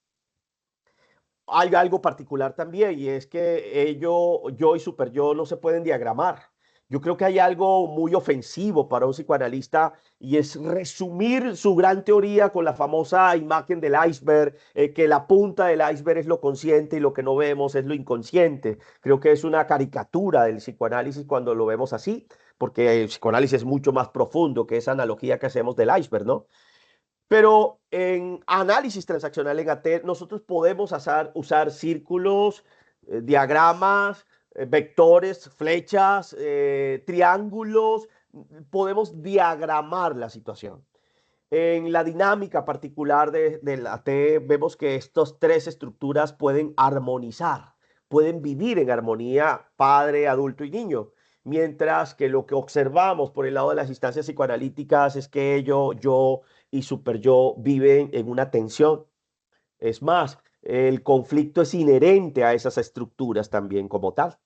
Hay algo particular también, y es que ello, yo y superyo no se pueden diagramar. Yo creo que hay algo muy ofensivo para un psicoanalista, y es resumir su gran teoría con la famosa imagen del iceberg, que la punta del iceberg es lo consciente y lo que no vemos es lo inconsciente. Creo que es una caricatura del psicoanálisis cuando lo vemos así, porque el psicoanálisis es mucho más profundo que esa analogía que hacemos del iceberg, ¿no? Pero en análisis transaccional en AT, nosotros podemos usar círculos, diagramas, vectores, flechas, triángulos, podemos diagramar la situación. En la dinámica particular del AT, vemos que estas tres estructuras pueden armonizar, pueden vivir en armonía, padre, adulto y niño. Mientras que lo que observamos por el lado de las instancias psicoanalíticas es que ello, yo y superyo viven en una tensión. Es más, el conflicto es inherente a esas estructuras también como tal.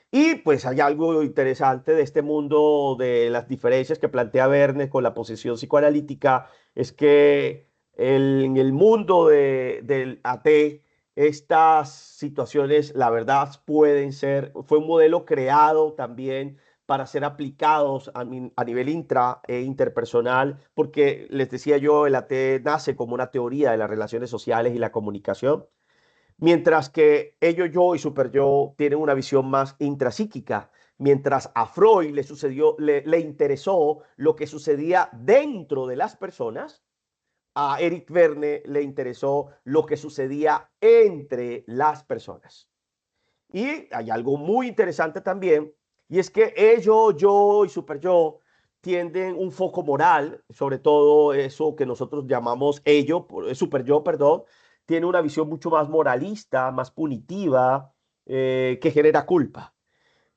Y pues hay algo interesante de este mundo de las diferencias que plantea Verne con la posición psicoanalítica, es que en el mundo del AT, estas situaciones, la verdad, pueden ser, fue un modelo creado también para ser aplicados a nivel intra e interpersonal, porque les decía yo, el AT nace como una teoría de las relaciones sociales y la comunicación, mientras que ello, yo y superyo tienen una visión más intrapsíquica. Mientras a Freud le interesó lo que sucedía dentro de las personas, a Eric Verne le interesó lo que sucedía entre las personas. Y hay algo muy interesante también, y es que ello, yo y superyo tienden un foco moral, sobre todo eso que nosotros llamamos superyo, perdón, tiene una visión mucho más moralista, más punitiva, que genera culpa.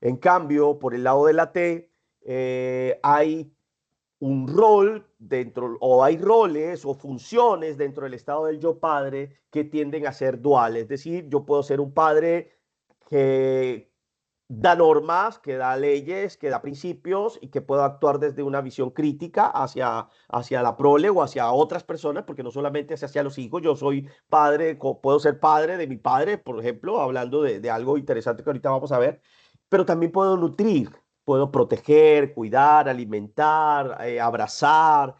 En cambio, por el lado de la T, hay un rol dentro, o hay roles o funciones dentro del estado del yo padre que tienden a ser duales. Es decir, yo puedo ser un padre que da normas, que da leyes, que da principios y que puedo actuar desde una visión crítica hacia la prole o hacia otras personas, porque no solamente es hacia los hijos. Yo soy padre, puedo ser padre de mi padre, por ejemplo, hablando de algo interesante que ahorita vamos a ver, pero también puedo nutrir, puedo proteger, cuidar, alimentar, abrazar,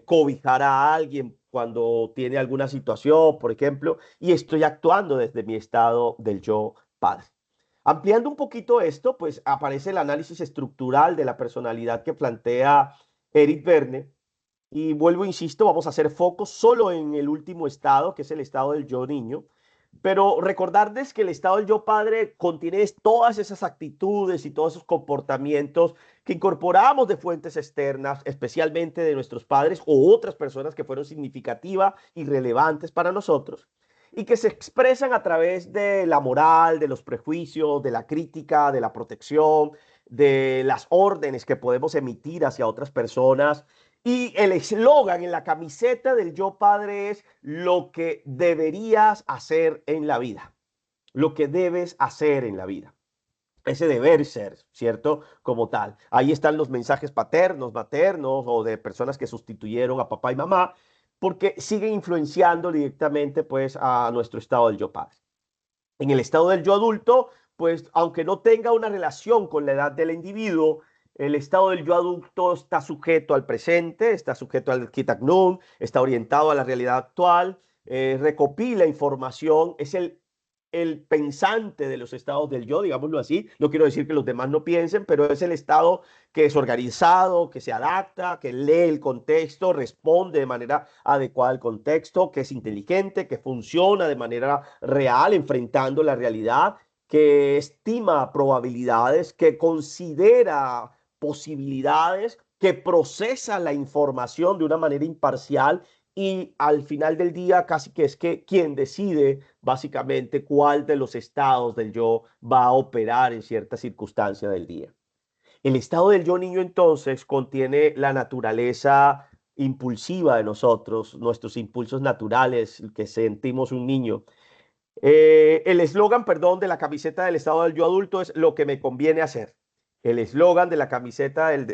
cobijar a alguien cuando tiene alguna situación, por ejemplo, y estoy actuando desde mi estado del yo padre. Ampliando un poquito esto, pues aparece el análisis estructural de la personalidad que plantea Eric Verne. Y vuelvo, insisto, vamos a hacer foco solo en el último estado, que es el estado del yo niño. Pero recordarles que el estado del yo padre contiene todas esas actitudes y todos esos comportamientos que incorporamos de fuentes externas, especialmente de nuestros padres o otras personas que fueron significativas y relevantes para nosotros, y que se expresan a través de la moral, de los prejuicios, de la crítica, de la protección, de las órdenes que podemos emitir hacia otras personas. Y el eslogan en la camiseta del yo padre es: lo que deberías hacer en la vida. lo que debes hacer en la vida. Ese deber ser, ¿cierto? Como tal. Ahí están los mensajes paternos, maternos o de personas que sustituyeron a papá y mamá, porque siguen influenciando directamente pues a nuestro estado del yo padre. En el estado del yo adulto, pues aunque no tenga una relación con la edad del individuo, el estado del yo adulto está sujeto al presente, está sujeto al Kitagnum, está orientado a la realidad actual, recopila información, es el pensante de los estados del yo, digámoslo así. No quiero decir que los demás no piensen, pero es el estado que es organizado, que se adapta, que lee el contexto, responde de manera adecuada al contexto, que es inteligente, que funciona de manera real, enfrentando la realidad, que estima probabilidades, que considera posibilidades, que procesa la información de una manera imparcial y al final del día casi que es que quien decide básicamente cuál de los estados del yo va a operar en cierta circunstancia del día. El estado del yo niño entonces contiene la naturaleza impulsiva de nosotros, nuestros impulsos naturales que sentimos un niño. El eslogan, perdón, de la camiseta del estado del yo adulto es lo que me conviene hacer. El eslogan de la camiseta en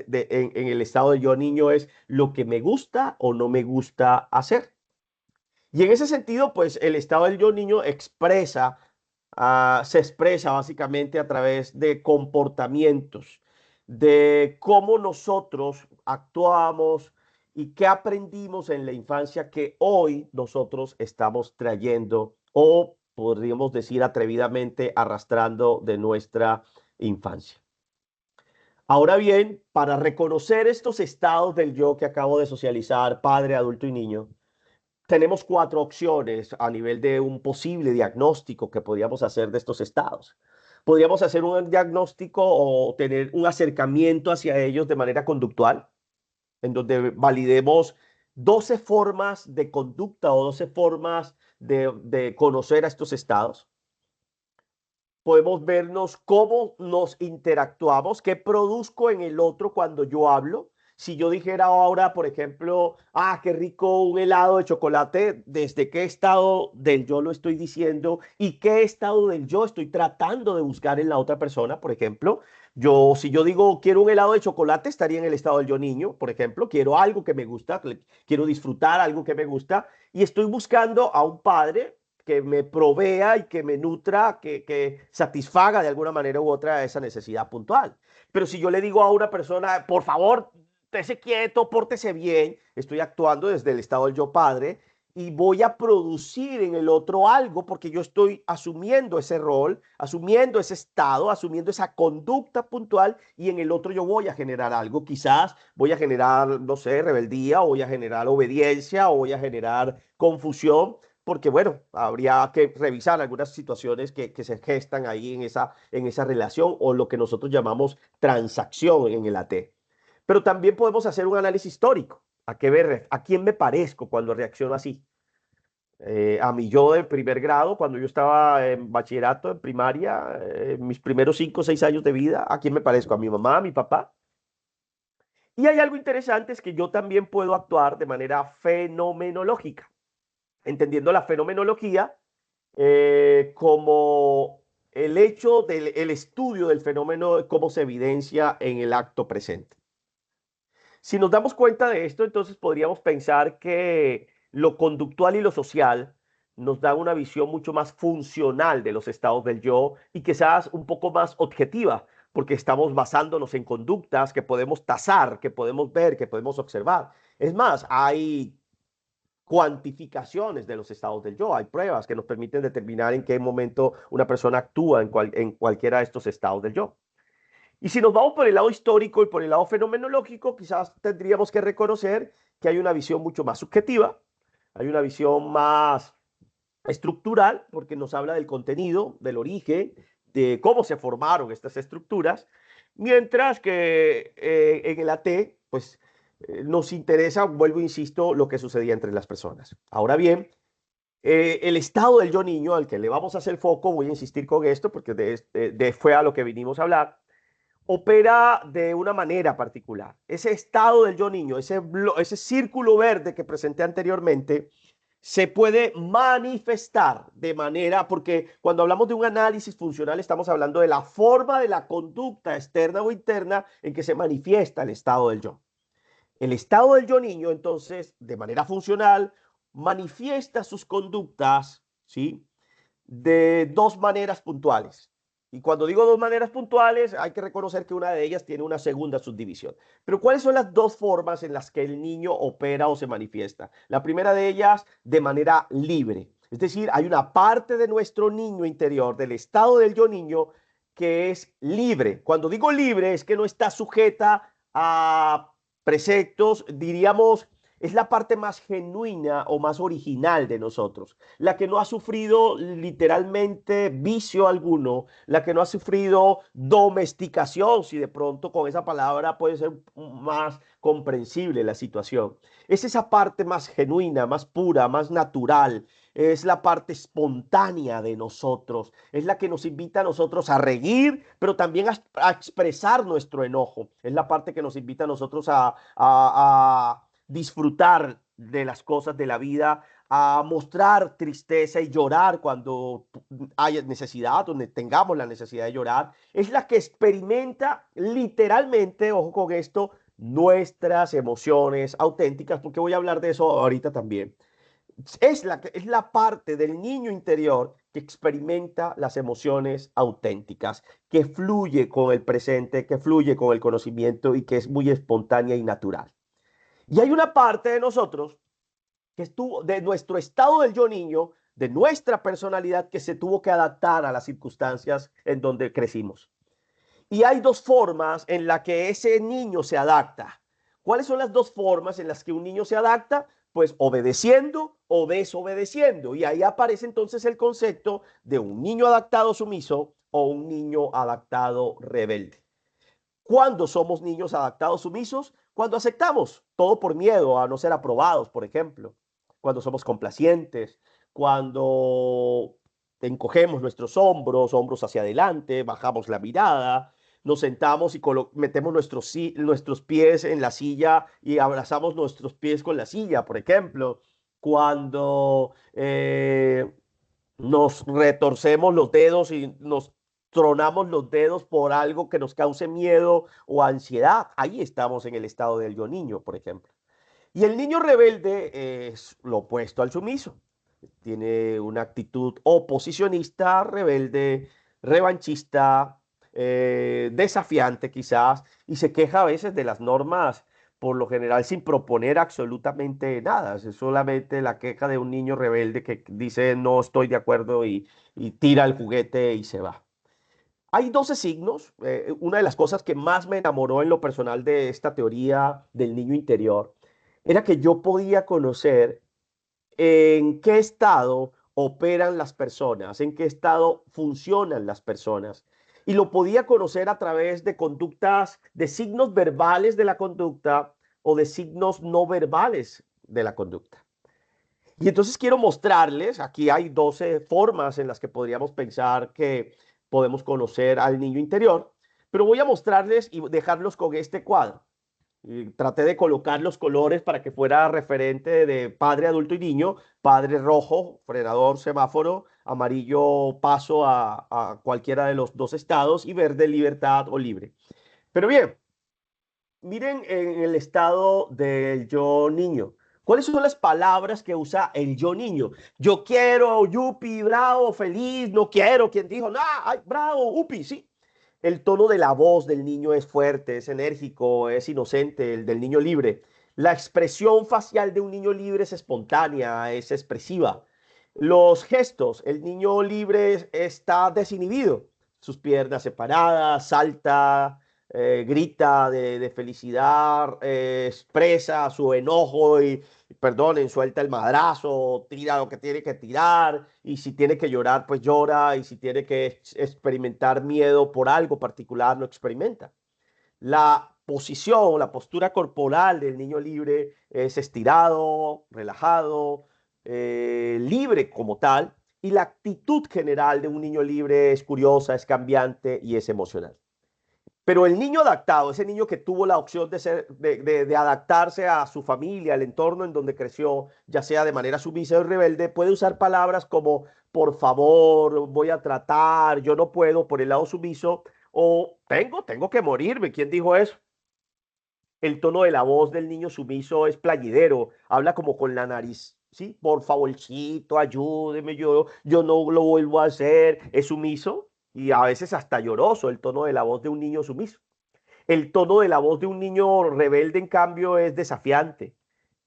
el estado del yo niño es lo que me gusta o no me gusta hacer. Y en ese sentido, pues el estado del yo niño se expresa básicamente a través de comportamientos, de cómo nosotros actuamos y qué aprendimos en la infancia que hoy nosotros estamos trayendo o podríamos decir atrevidamente arrastrando de nuestra infancia. Ahora bien, para reconocer estos estados del yo que acabo de socializar, padre, adulto y niño, tenemos 4 opciones a nivel de un posible diagnóstico que podríamos hacer de estos estados. Podríamos hacer un diagnóstico o tener un acercamiento hacia ellos de manera conductual, en donde validemos 12 formas de conducta o 12 formas de conocer a estos estados. Podemos vernos cómo nos interactuamos, qué produzco en el otro cuando yo hablo. Si yo dijera ahora, por ejemplo, qué rico un helado de chocolate, ¿desde qué estado del yo lo estoy diciendo y qué estado del yo estoy tratando de buscar en la otra persona? Por ejemplo, si yo digo quiero un helado de chocolate, estaría en el estado del yo niño, por ejemplo, quiero algo que me gusta, quiero disfrutar algo que me gusta y estoy buscando a un padre que me provea y que me nutra, que satisfaga de alguna manera u otra esa necesidad puntual. Pero si yo le digo a una persona, por favor, estése quieto, pórtese bien, estoy actuando desde el estado del yo padre y voy a producir en el otro algo porque yo estoy asumiendo ese rol, asumiendo ese estado, asumiendo esa conducta puntual y en el otro yo voy a generar algo. Quizás voy a generar, no sé, rebeldía o voy a generar obediencia o voy a generar confusión porque bueno, habría que revisar algunas situaciones que se gestan ahí en esa relación o lo que nosotros llamamos transacción en el AT. Pero también podemos hacer un análisis histórico. ¿A quién me parezco cuando reacciono así? A mi yo de primer grado, cuando yo estaba en bachillerato, en primaria, mis primeros 5 o 6 años de vida, ¿a quién me parezco? ¿A mi mamá, a mi papá? Y hay algo interesante, es que yo también puedo actuar de manera fenomenológica, entendiendo la fenomenología como el hecho del estudio del fenómeno, cómo se evidencia en el acto presente. Si nos damos cuenta de esto, entonces podríamos pensar que lo conductual y lo social nos dan una visión mucho más funcional de los estados del yo y quizás un poco más objetiva, porque estamos basándonos en conductas que podemos tasar, que podemos ver, que podemos observar. Es más, hay cuantificaciones de los estados del yo, hay pruebas que nos permiten determinar en qué momento una persona actúa en cualquiera de estos estados del yo. Y si nos vamos por el lado histórico y por el lado fenomenológico, quizás tendríamos que reconocer que hay una visión mucho más subjetiva, hay una visión más estructural, porque nos habla del contenido, del origen, de cómo se formaron estas estructuras, mientras que en el AT, pues nos interesa, vuelvo, insisto, lo que sucedía entre las personas. Ahora bien, el estado del yo niño, al que le vamos a hacer foco, voy a insistir con esto, porque fue a lo que vinimos a hablar, opera de una manera particular. Ese estado del yo niño, ese círculo verde que presenté anteriormente, se puede manifestar de manera, porque cuando hablamos de un análisis funcional estamos hablando de la forma de la conducta externa o interna en que se manifiesta el estado del yo. El estado del yo niño, entonces, de manera funcional, manifiesta sus conductas, ¿sí?, de dos maneras puntuales. Y cuando digo dos maneras puntuales, hay que reconocer que una de ellas tiene una segunda subdivisión. Pero ¿cuáles son las dos formas en las que el niño opera o se manifiesta? La primera de ellas, de manera libre. Es decir, hay una parte de nuestro niño interior, del estado del yo niño, que es libre. Cuando digo libre, es que no está sujeta a preceptos, diríamos, es la parte más genuina o más original de nosotros, la que no ha sufrido literalmente vicio alguno, la que no ha sufrido domesticación, si de pronto con esa palabra puede ser más comprensible la situación. Es esa parte más genuina, más pura, más natural, es la parte espontánea de nosotros, es la que nos invita a nosotros a reír, pero también a expresar nuestro enojo, es la parte que nos invita a nosotros a disfrutar de las cosas de la vida, a mostrar tristeza y llorar cuando haya necesidad, donde tengamos la necesidad de llorar. Es la que experimenta literalmente, ojo con esto, nuestras emociones auténticas, porque voy a hablar de eso ahorita también. Es la parte del niño interior que experimenta las emociones auténticas, que fluye con el presente, que fluye con el conocimiento y que es muy espontánea y natural. Y hay una parte de nosotros que estuvo, de nuestro estado del yo niño, de nuestra personalidad, que se tuvo que adaptar a las circunstancias en donde crecimos. Y hay dos formas en las que ese niño se adapta. ¿Cuáles son las dos formas en las que un niño se adapta? Pues obedeciendo o desobedeciendo. Y ahí aparece entonces el concepto de un niño adaptado sumiso o un niño adaptado rebelde. ¿Cuándo somos niños adaptados sumisos? Cuando aceptamos todo por miedo a no ser aprobados, por ejemplo. Cuando somos complacientes, cuando encogemos nuestros hombros hacia adelante, bajamos la mirada, nos sentamos y metemos nuestros pies en la silla y abrazamos nuestros pies con la silla, por ejemplo. Cuando nos retorcemos los dedos y nos tronamos los dedos por algo que nos cause miedo o ansiedad. Ahí estamos en el estado del yo niño, por ejemplo. Y el niño rebelde es lo opuesto al sumiso. Tiene una actitud oposicionista, rebelde, revanchista, desafiante quizás, y se queja a veces de las normas, por lo general sin proponer absolutamente nada. Es solamente la queja de un niño rebelde que dice no estoy de acuerdo y tira el juguete y se va. Hay 12 signos. Una de las cosas que más me enamoró en lo personal de esta teoría del niño interior era que yo podía conocer en qué estado operan las personas, en qué estado funcionan las personas. Y lo podía conocer a través de conductas, de signos verbales de la conducta o de signos no verbales de la conducta. Y entonces quiero mostrarles, aquí hay 12 formas en las que podríamos pensar que podemos conocer al niño interior, pero voy a mostrarles y dejarlos con este cuadro. Y traté de colocar los colores para que fuera referente de padre, adulto y niño. Padre rojo, frenador, semáforo; amarillo, paso a cualquiera de los dos estados; y verde, libertad o libre. Pero bien, miren en el estado del yo niño. ¿Cuáles son las palabras que usa el yo niño? Yo quiero, yupi, bravo, feliz, no quiero. ¿Quién dijo? No, ay, bravo, upi, sí. El tono de la voz del niño es fuerte, es enérgico, es inocente, el del niño libre. La expresión facial de un niño libre es espontánea, es expresiva. Los gestos, el niño libre está desinhibido. Sus piernas separadas, salta, grita de felicidad, expresa su enojo y, perdonen, suelta el madrazo, tira lo que tiene que tirar, y si tiene que llorar, pues llora, y si tiene que experimentar miedo por algo particular, lo experimenta. La posición, la postura corporal del niño libre es estirado, relajado, libre como tal, y la actitud general de un niño libre es curiosa, es cambiante y es emocional. Pero el niño adaptado, ese niño que tuvo la opción de adaptarse a su familia, al entorno en donde creció, ya sea de manera sumisa o rebelde, puede usar palabras como por favor, voy a tratar, yo no puedo, por el lado sumiso, o tengo que morirme. ¿Quién dijo eso? El tono de la voz del niño sumiso es playidero, habla como con la nariz, ¿sí? Por favorcito, ayúdeme, yo no lo vuelvo a hacer. Es sumiso y a veces hasta lloroso el tono de la voz de un niño sumiso. El tono de la voz de un niño rebelde, en cambio, es desafiante,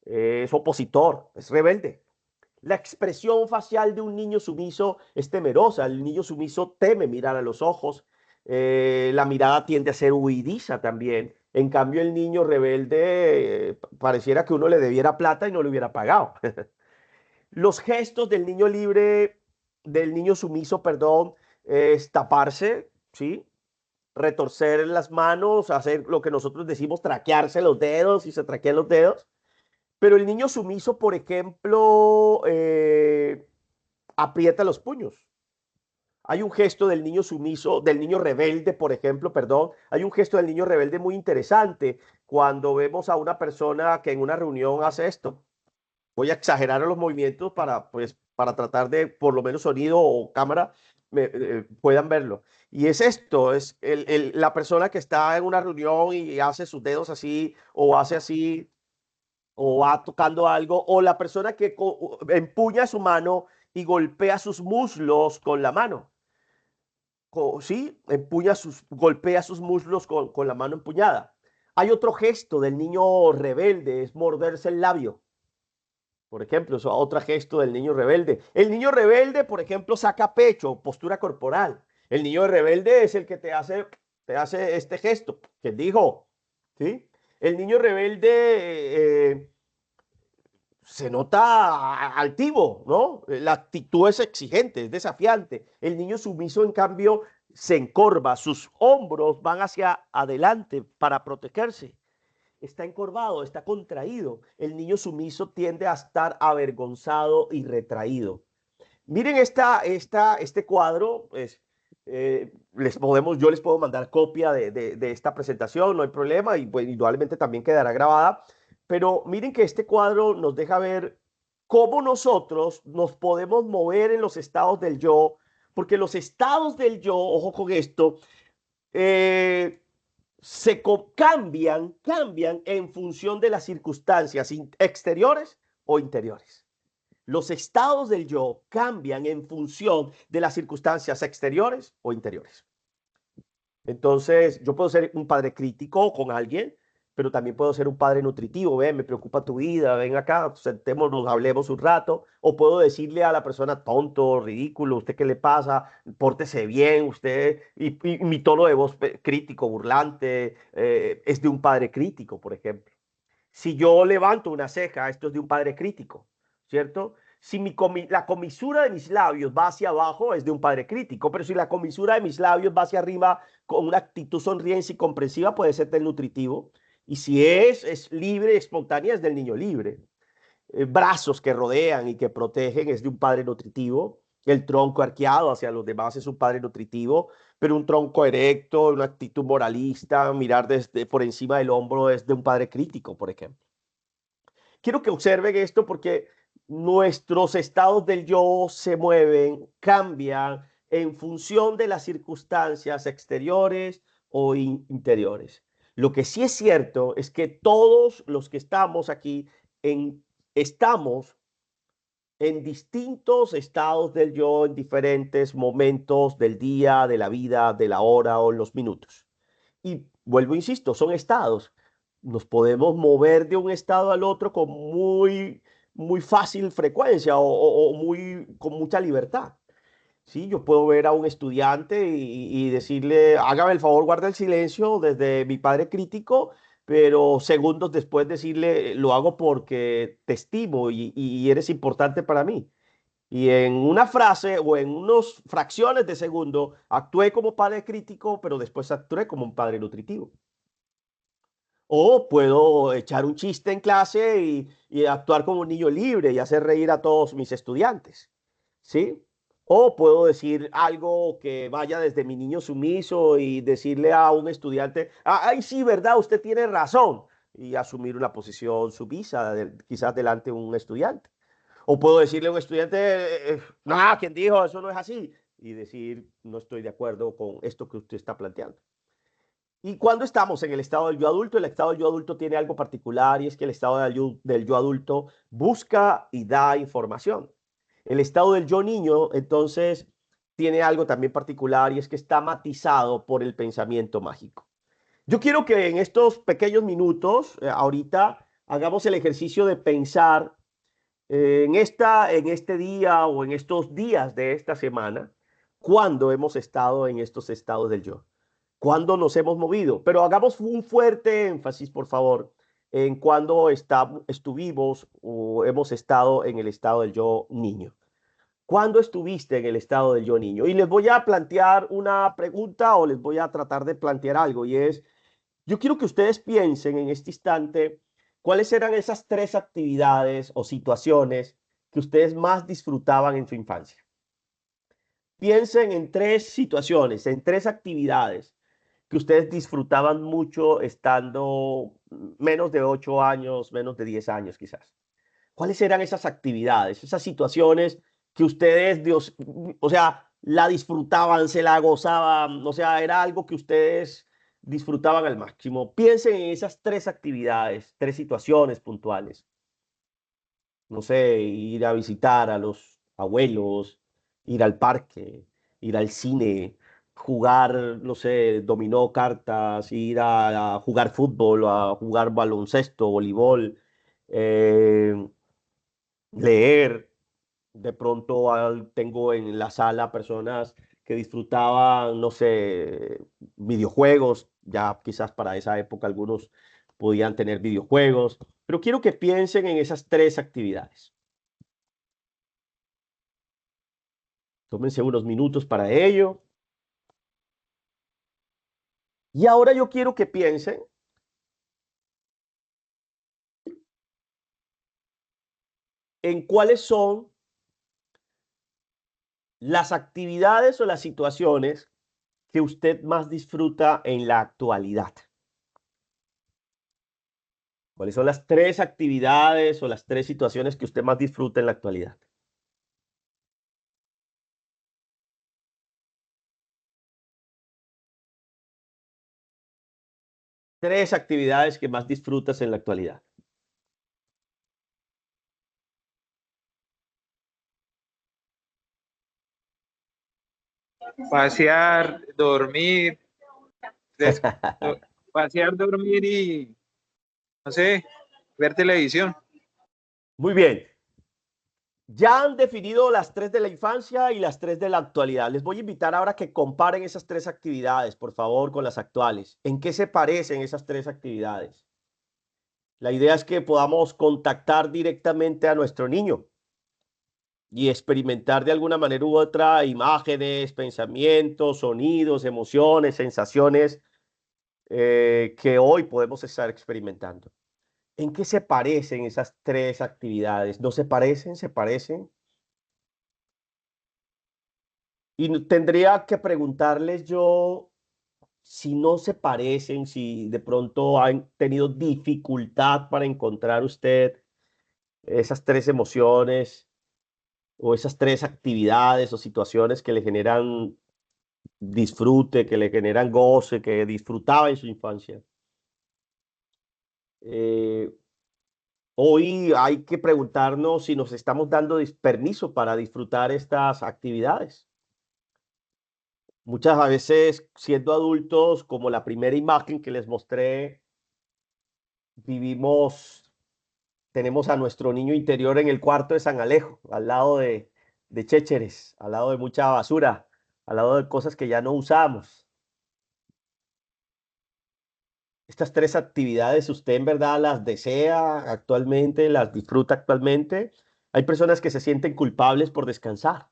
es opositor, es rebelde. La expresión facial de un niño sumiso es temerosa. El niño sumiso teme mirar a los ojos. La mirada tiende a ser huidiza también. En cambio, el niño rebelde pareciera que uno le debiera plata y no le hubiera pagado. Los gestos del niño libre, del niño sumiso, perdón, es taparse, ¿sí? Retorcer las manos, hacer lo que nosotros decimos, traquearse los dedos, y se traquean los dedos. Pero el niño sumiso, por ejemplo, aprieta los puños. Hay un gesto del niño sumiso, del niño rebelde, por ejemplo, perdón, hay un gesto del niño rebelde muy interesante cuando vemos a una persona que en una reunión hace esto. Voy a exagerar los movimientos para tratar de, por lo menos sonido o cámara, puedan verlo. Y es esto, es la persona que está en una reunión y hace sus dedos así, o hace así, o va tocando algo, o la persona que empuña su mano y golpea sus muslos con la mano. ¿Sí? Golpea sus muslos con la mano empuñada. Hay otro gesto del niño rebelde, es morderse el labio. Por ejemplo, eso, otro gesto del niño rebelde. El niño rebelde, por ejemplo, saca pecho, postura corporal. El niño rebelde es el que te hace este gesto. ¿Quién dijo? ¿Sí? El niño rebelde se nota altivo, ¿no? La actitud es exigente, es desafiante. El niño sumiso, en cambio, se encorva, sus hombros van hacia adelante para protegerse. Está encorvado, está contraído. El niño sumiso tiende a estar avergonzado y retraído. Miren este cuadro, pues, yo les puedo mandar copia de esta presentación, no hay problema, y pues, indudablemente también quedará grabada. Pero miren que este cuadro nos deja ver cómo nosotros nos podemos mover en los estados del yo, porque los estados del yo, ojo con esto, cambian en función de las circunstancias exteriores o interiores. Los estados del yo cambian en función de las circunstancias exteriores o interiores. Entonces, yo puedo ser un padre crítico con alguien, pero también puedo ser un padre nutritivo. Ven, me preocupa tu vida, ven acá, sentémonos, hablemos un rato. O puedo decirle a la persona, tonto, ridículo, ¿usted qué le pasa? Pórtese bien, usted. Y mi tono de voz crítico, burlante, es de un padre crítico, por ejemplo. Si yo levanto una ceja, esto es de un padre crítico, ¿cierto? Si la comisura de mis labios va hacia abajo, es de un padre crítico, pero si la comisura de mis labios va hacia arriba con una actitud sonriente y comprensiva, puede ser del nutritivo. Y si es libre y espontánea, es del niño libre. Brazos que rodean y que protegen es de un padre nutritivo. El tronco arqueado hacia los demás es un padre nutritivo, pero un tronco erecto, una actitud moralista, mirar por encima del hombro es de un padre crítico, por ejemplo. Quiero que observen esto porque nuestros estados del yo se mueven, cambian en función de las circunstancias exteriores o interiores. Lo que sí es cierto es que todos los que estamos aquí estamos en distintos estados del yo en diferentes momentos del día, de la vida, de la hora o en los minutos. Y vuelvo, insisto, son estados. Nos podemos mover de un estado al otro con muy fácil frecuencia o con mucha libertad. Sí, yo puedo ver a un estudiante y decirle, hágame el favor, guarda el silencio desde mi padre crítico, pero segundos después decirle, lo hago porque te estimo y eres importante para mí. Y en una frase o en unas fracciones de segundo actué como padre crítico, pero después actué como un padre nutritivo. O puedo echar un chiste en clase y actuar como un niño libre y hacer reír a todos mis estudiantes. ¿Sí? O puedo decir algo que vaya desde mi niño sumiso y decirle a un estudiante, ay, sí, verdad, usted tiene razón, y asumir una posición sumisa, quizás delante de un estudiante. O puedo decirle a un estudiante, no, ¿quién dijo? Eso no es así. Y decir, no estoy de acuerdo con esto que usted está planteando. Y cuando estamos en el estado del yo adulto, el estado del yo adulto tiene algo particular y es que el estado del yo adulto busca y da información. El estado del yo niño, entonces, tiene algo también particular y es que está matizado por el pensamiento mágico. Yo quiero que en estos pequeños minutos, ahorita, hagamos el ejercicio de pensar en este día o en estos días de esta semana, cuándo hemos estado en estos estados del yo, cuándo nos hemos movido. Pero hagamos un fuerte énfasis, por favor, en cuándo estuvimos o hemos estado en el estado del yo niño. ¿Cuándo estuviste en el estado del yo niño? Y les voy a plantear una pregunta o les voy a tratar de plantear algo y es, yo quiero que ustedes piensen en este instante cuáles eran esas 3 actividades o situaciones que ustedes más disfrutaban en su infancia. Piensen en 3 situaciones, en 3 actividades que ustedes disfrutaban mucho estando menos de 8 años, menos de 10 años quizás. ¿Cuáles eran esas actividades, esas situaciones que ustedes, Dios, o sea, la disfrutaban, se la gozaban, o sea, era algo que ustedes disfrutaban al máximo? Piensen en esas 3 actividades, 3 situaciones puntuales. No sé, ir a visitar a los abuelos, ir al parque, ir al cine, jugar, no sé, dominó, cartas, ir a jugar fútbol, a jugar baloncesto, voleibol, leer. De pronto tengo en la sala personas que disfrutaban, no sé, videojuegos, ya quizás para esa época algunos podían tener videojuegos, pero quiero que piensen en esas 3 actividades. Tómense unos minutos para ello. Y ahora yo quiero que piensen en cuáles son las actividades o las situaciones que usted más disfruta en la actualidad. ¿Cuáles son las 3 actividades o las 3 situaciones que usted más disfruta en la actualidad? Tres actividades que más disfrutas en la actualidad. Pasear, dormir, pasear, dormir y, no sé, ver televisión. Muy bien. Ya han definido las 3 de la infancia y las 3 de la actualidad. Les voy a invitar ahora a que comparen esas 3 actividades, por favor, con las actuales. ¿En qué se parecen esas 3 actividades? La idea es que podamos contactar directamente a nuestro niño y experimentar de alguna manera u otra imágenes, pensamientos, sonidos, emociones, sensaciones que hoy podemos estar experimentando. ¿En qué se parecen esas 3 actividades? ¿No se parecen? ¿Se parecen? Y tendría que preguntarles yo si no se parecen, si de pronto han tenido dificultad para encontrar usted esas 3 emociones o esas 3 actividades o situaciones que le generan disfrute, que le generan goce, que disfrutaba en su infancia. Hoy hay que preguntarnos si nos estamos dando permiso para disfrutar estas actividades. Muchas veces, siendo adultos, como la primera imagen que les mostré, tenemos a nuestro niño interior en el cuarto de San Alejo, al lado de chécheres, al lado de mucha basura, al lado de cosas que ya no usamos. Estas 3 actividades, ¿usted en verdad las desea actualmente, las disfruta actualmente? Hay personas que se sienten culpables por descansar.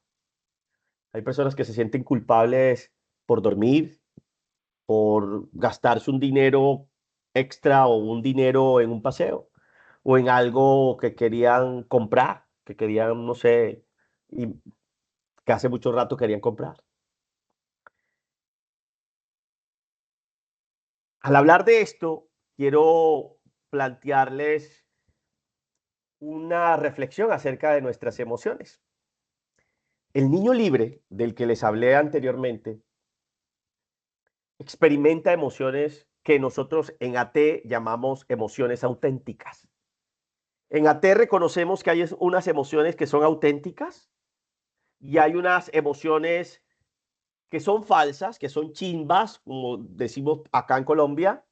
Hay personas que se sienten culpables por dormir, por gastarse un dinero extra o un dinero en un paseo o en algo que querían comprar, que querían, no sé, que hace mucho rato querían comprar. Al hablar de esto, quiero plantearles una reflexión acerca de nuestras emociones. El niño libre, del que les hablé anteriormente, experimenta emociones que nosotros en AT llamamos emociones auténticas. En AT reconocemos que hay unas emociones que son auténticas y hay unas emociones que son falsas, que son chimbas, como decimos acá en Colombia,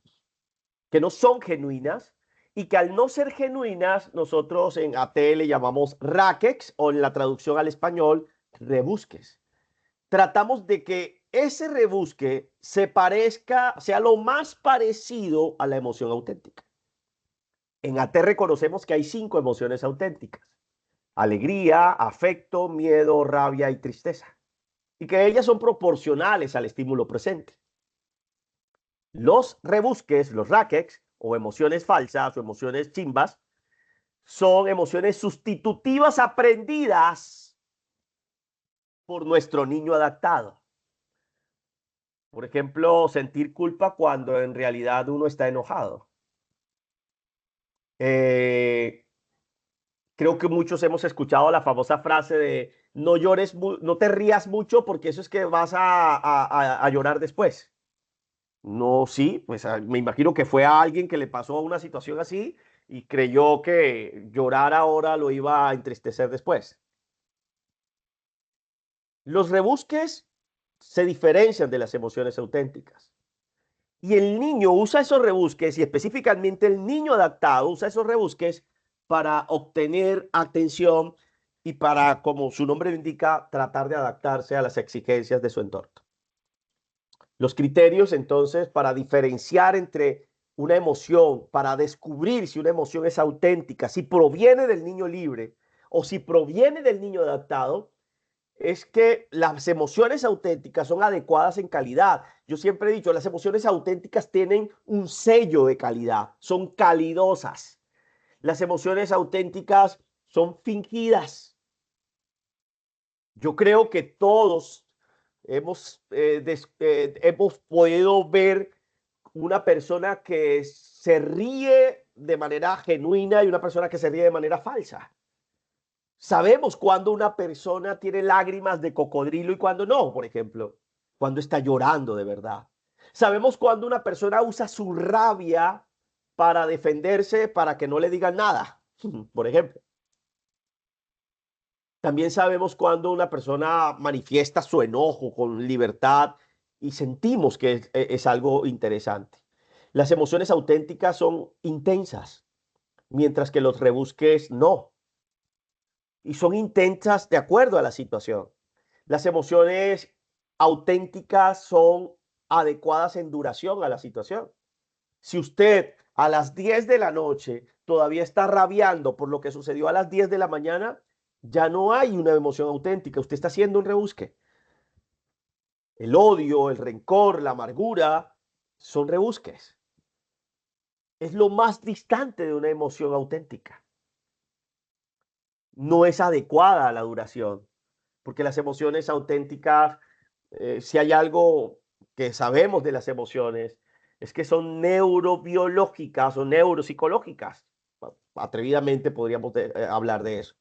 que no son genuinas y que al no ser genuinas, nosotros en AT le llamamos raquex o en la traducción al español, rebusques. Tratamos de que ese rebusque se parezca, sea lo más parecido a la emoción auténtica. En AT reconocemos que hay 5 emociones auténticas: alegría, afecto, miedo, rabia y tristeza, y que ellas son proporcionales al estímulo presente. Los rebusques, los raquex, o emociones falsas o emociones chimbas, son emociones sustitutivas aprendidas por nuestro niño adaptado. Por ejemplo, sentir culpa cuando en realidad uno está enojado. Creo que muchos hemos escuchado la famosa frase de no llores, no te rías mucho porque eso es que vas a llorar después. No, sí, pues me imagino que fue a alguien que le pasó una situación así y creyó que llorar ahora lo iba a entristecer después. Los rebusques se diferencian de las emociones auténticas. Y el niño usa esos rebusques, y específicamente el niño adaptado usa esos rebusques para obtener atención y para, como su nombre lo indica, tratar de adaptarse a las exigencias de su entorno. Los criterios, entonces, para diferenciar entre una emoción, para descubrir si una emoción es auténtica, si proviene del niño libre o si proviene del niño adaptado, es que las emociones auténticas son adecuadas en calidad. Yo siempre he dicho, las emociones auténticas tienen un sello de calidad, son calidosas. Las emociones auténticas son fingidas. Yo creo que todos hemos podido ver una persona que se ríe de manera genuina y una persona que se ríe de manera falsa. Sabemos cuando una persona tiene lágrimas de cocodrilo y cuando no, por ejemplo, cuando está llorando de verdad. Sabemos cuando una persona usa su rabia para defenderse, para que no le digan nada, por ejemplo. También sabemos cuando una persona manifiesta su enojo con libertad y sentimos que es algo interesante. Las emociones auténticas son intensas, mientras que los rebusques no. Y son intensas de acuerdo a la situación. Las emociones auténticas son adecuadas en duración a la situación. Si usted a las 10 de la noche todavía está rabiando por lo que sucedió a las 10 de la mañana, ya no hay una emoción auténtica. Usted está haciendo un rebusque. El odio, el rencor, la amargura son rebusques. Es lo más distante de una emoción auténtica. No es adecuada a la duración, porque las emociones auténticas, si hay algo que sabemos de las emociones, es que son neurobiológicas o neuropsicológicas. Atrevidamente podríamos hablar de eso.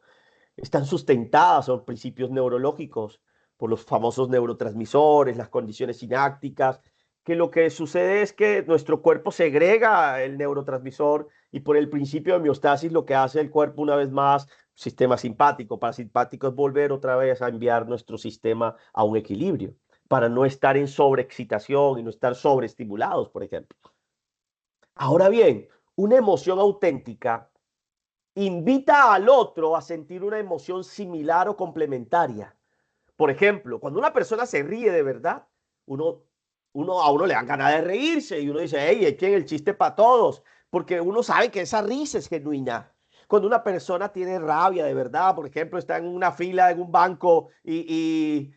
Están sustentadas por principios neurológicos, por los famosos neurotransmisores, las condiciones sinápticas, que lo que sucede es que nuestro cuerpo segrega el neurotransmisor y por el principio de homeostasis lo que hace el cuerpo una vez más, sistema simpático, parasimpático, es volver otra vez a enviar nuestro sistema a un equilibrio para no estar en sobreexcitación y no estar sobreestimulados, por ejemplo. Ahora bien, una emoción auténtica invita al otro a sentir una emoción similar o complementaria. Por ejemplo, cuando una persona se ríe de verdad, a uno le dan ganas de reírse y uno dice, hey, echen el chiste para todos, porque uno sabe que esa risa es genuina. Cuando una persona tiene rabia de verdad, por ejemplo, está en una fila en un banco y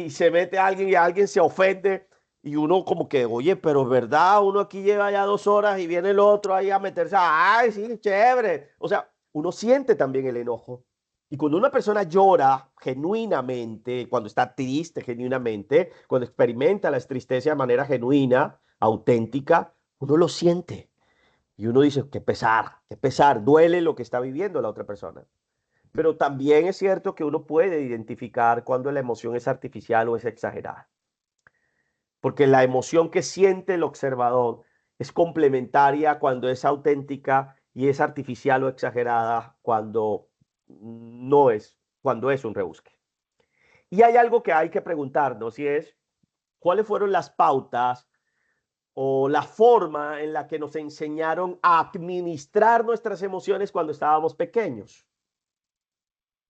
se mete a alguien y alguien se ofende, y uno como que, oye, pero es verdad, uno aquí lleva ya 2 horas y viene el otro ahí a meterse, ay, sí, chévere. O sea, uno siente también el enojo. Y cuando una persona llora genuinamente, cuando está triste genuinamente, cuando experimenta la tristeza de manera genuina, auténtica, uno lo siente. Y uno dice, qué pesar, duele lo que está viviendo la otra persona. Pero también es cierto que uno puede identificar cuando la emoción es artificial o es exagerada. Porque la emoción que siente el observador es complementaria cuando es auténtica y es artificial o exagerada cuando no es, cuando es un rebusque. Y hay algo que hay que preguntarnos y es, ¿cuáles fueron las pautas o la forma en la que nos enseñaron a administrar nuestras emociones cuando estábamos pequeños?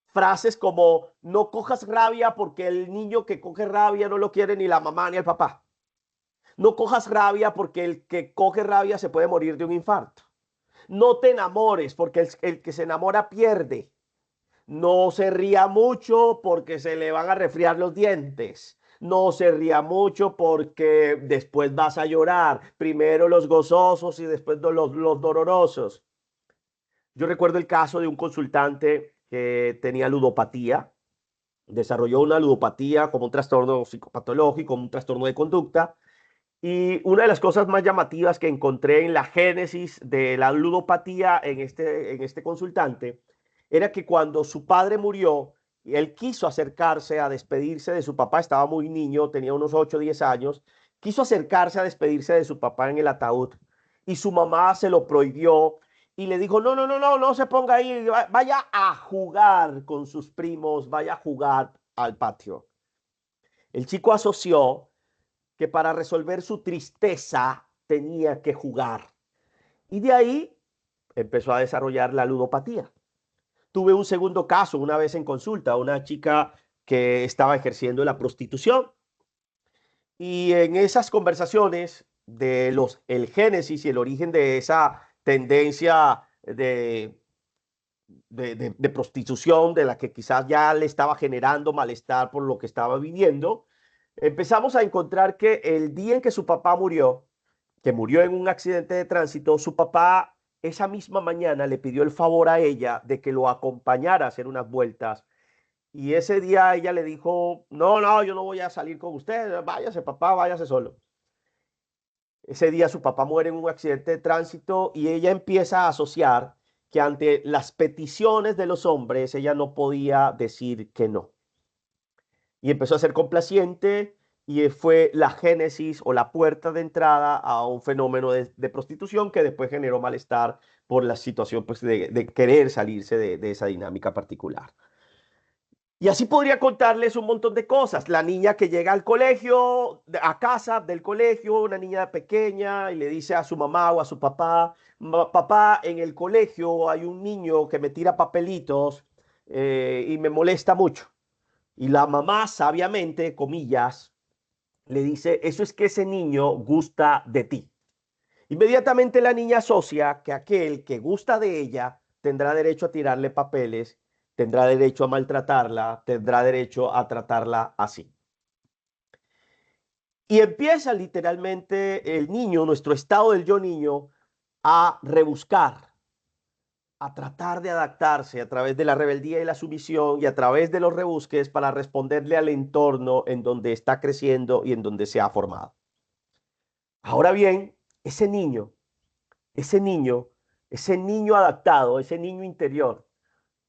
Frases como, no cojas rabia porque el niño que coge rabia no lo quiere ni la mamá ni el papá. No cojas rabia porque el que coge rabia se puede morir de un infarto. No te enamores porque el que se enamora pierde. No se ría mucho porque se le van a resfriar los dientes. No se ría mucho porque después vas a llorar. Primero los gozosos y después los dolorosos. Yo recuerdo el caso de un consultante que tenía ludopatía. Desarrolló una ludopatía como un trastorno psicopatológico, un trastorno de conducta. Y una de las cosas más llamativas que encontré en la génesis de la ludopatía en este consultante era que cuando su padre murió, él quiso acercarse a despedirse de su papá, estaba muy niño, tenía unos 8 o 10 años, quiso acercarse a despedirse de su papá en el ataúd y su mamá se lo prohibió y le dijo, no se ponga ahí, vaya a jugar con sus primos, vaya a jugar al patio. El chico asoció que para resolver su tristeza tenía que jugar. Y de ahí empezó a desarrollar la ludopatía. Tuve un segundo caso una vez en consulta, una chica que estaba ejerciendo la prostitución. Y en esas conversaciones de el génesis y el origen de esa tendencia de prostitución, de la que quizás ya le estaba generando malestar por lo que estaba viviendo, empezamos a encontrar que el día en que su papá murió, que murió en un accidente de tránsito, su papá esa misma mañana le pidió el favor a ella de que lo acompañara a hacer unas vueltas. Y ese día ella le dijo, no, yo no voy a salir con usted, váyase papá, váyase solo. Ese día su papá muere en un accidente de tránsito y ella empieza a asociar que ante las peticiones de los hombres ella no podía decir que no. Y empezó a ser complaciente y fue la génesis o la puerta de entrada a un fenómeno de prostitución que después generó malestar por la situación pues, de querer salirse de esa dinámica particular. Y así podría contarles un montón de cosas. La niña que llega al colegio, a casa del colegio, una niña pequeña y le dice a su mamá o a su papá, papá, en el colegio hay un niño que me tira papelitos y me molesta mucho. Y la mamá, sabiamente, comillas, le dice, eso es que ese niño gusta de ti. Inmediatamente la niña asocia que aquel que gusta de ella tendrá derecho a tirarle papeles, tendrá derecho a maltratarla, tendrá derecho a tratarla así. Y empieza literalmente el niño, nuestro estado del yo niño, a rebuscar, a tratar de adaptarse a través de la rebeldía y la sumisión y a través de los rebusques para responderle al entorno en donde está creciendo y en donde se ha formado. Ahora bien, ese niño adaptado, ese niño interior,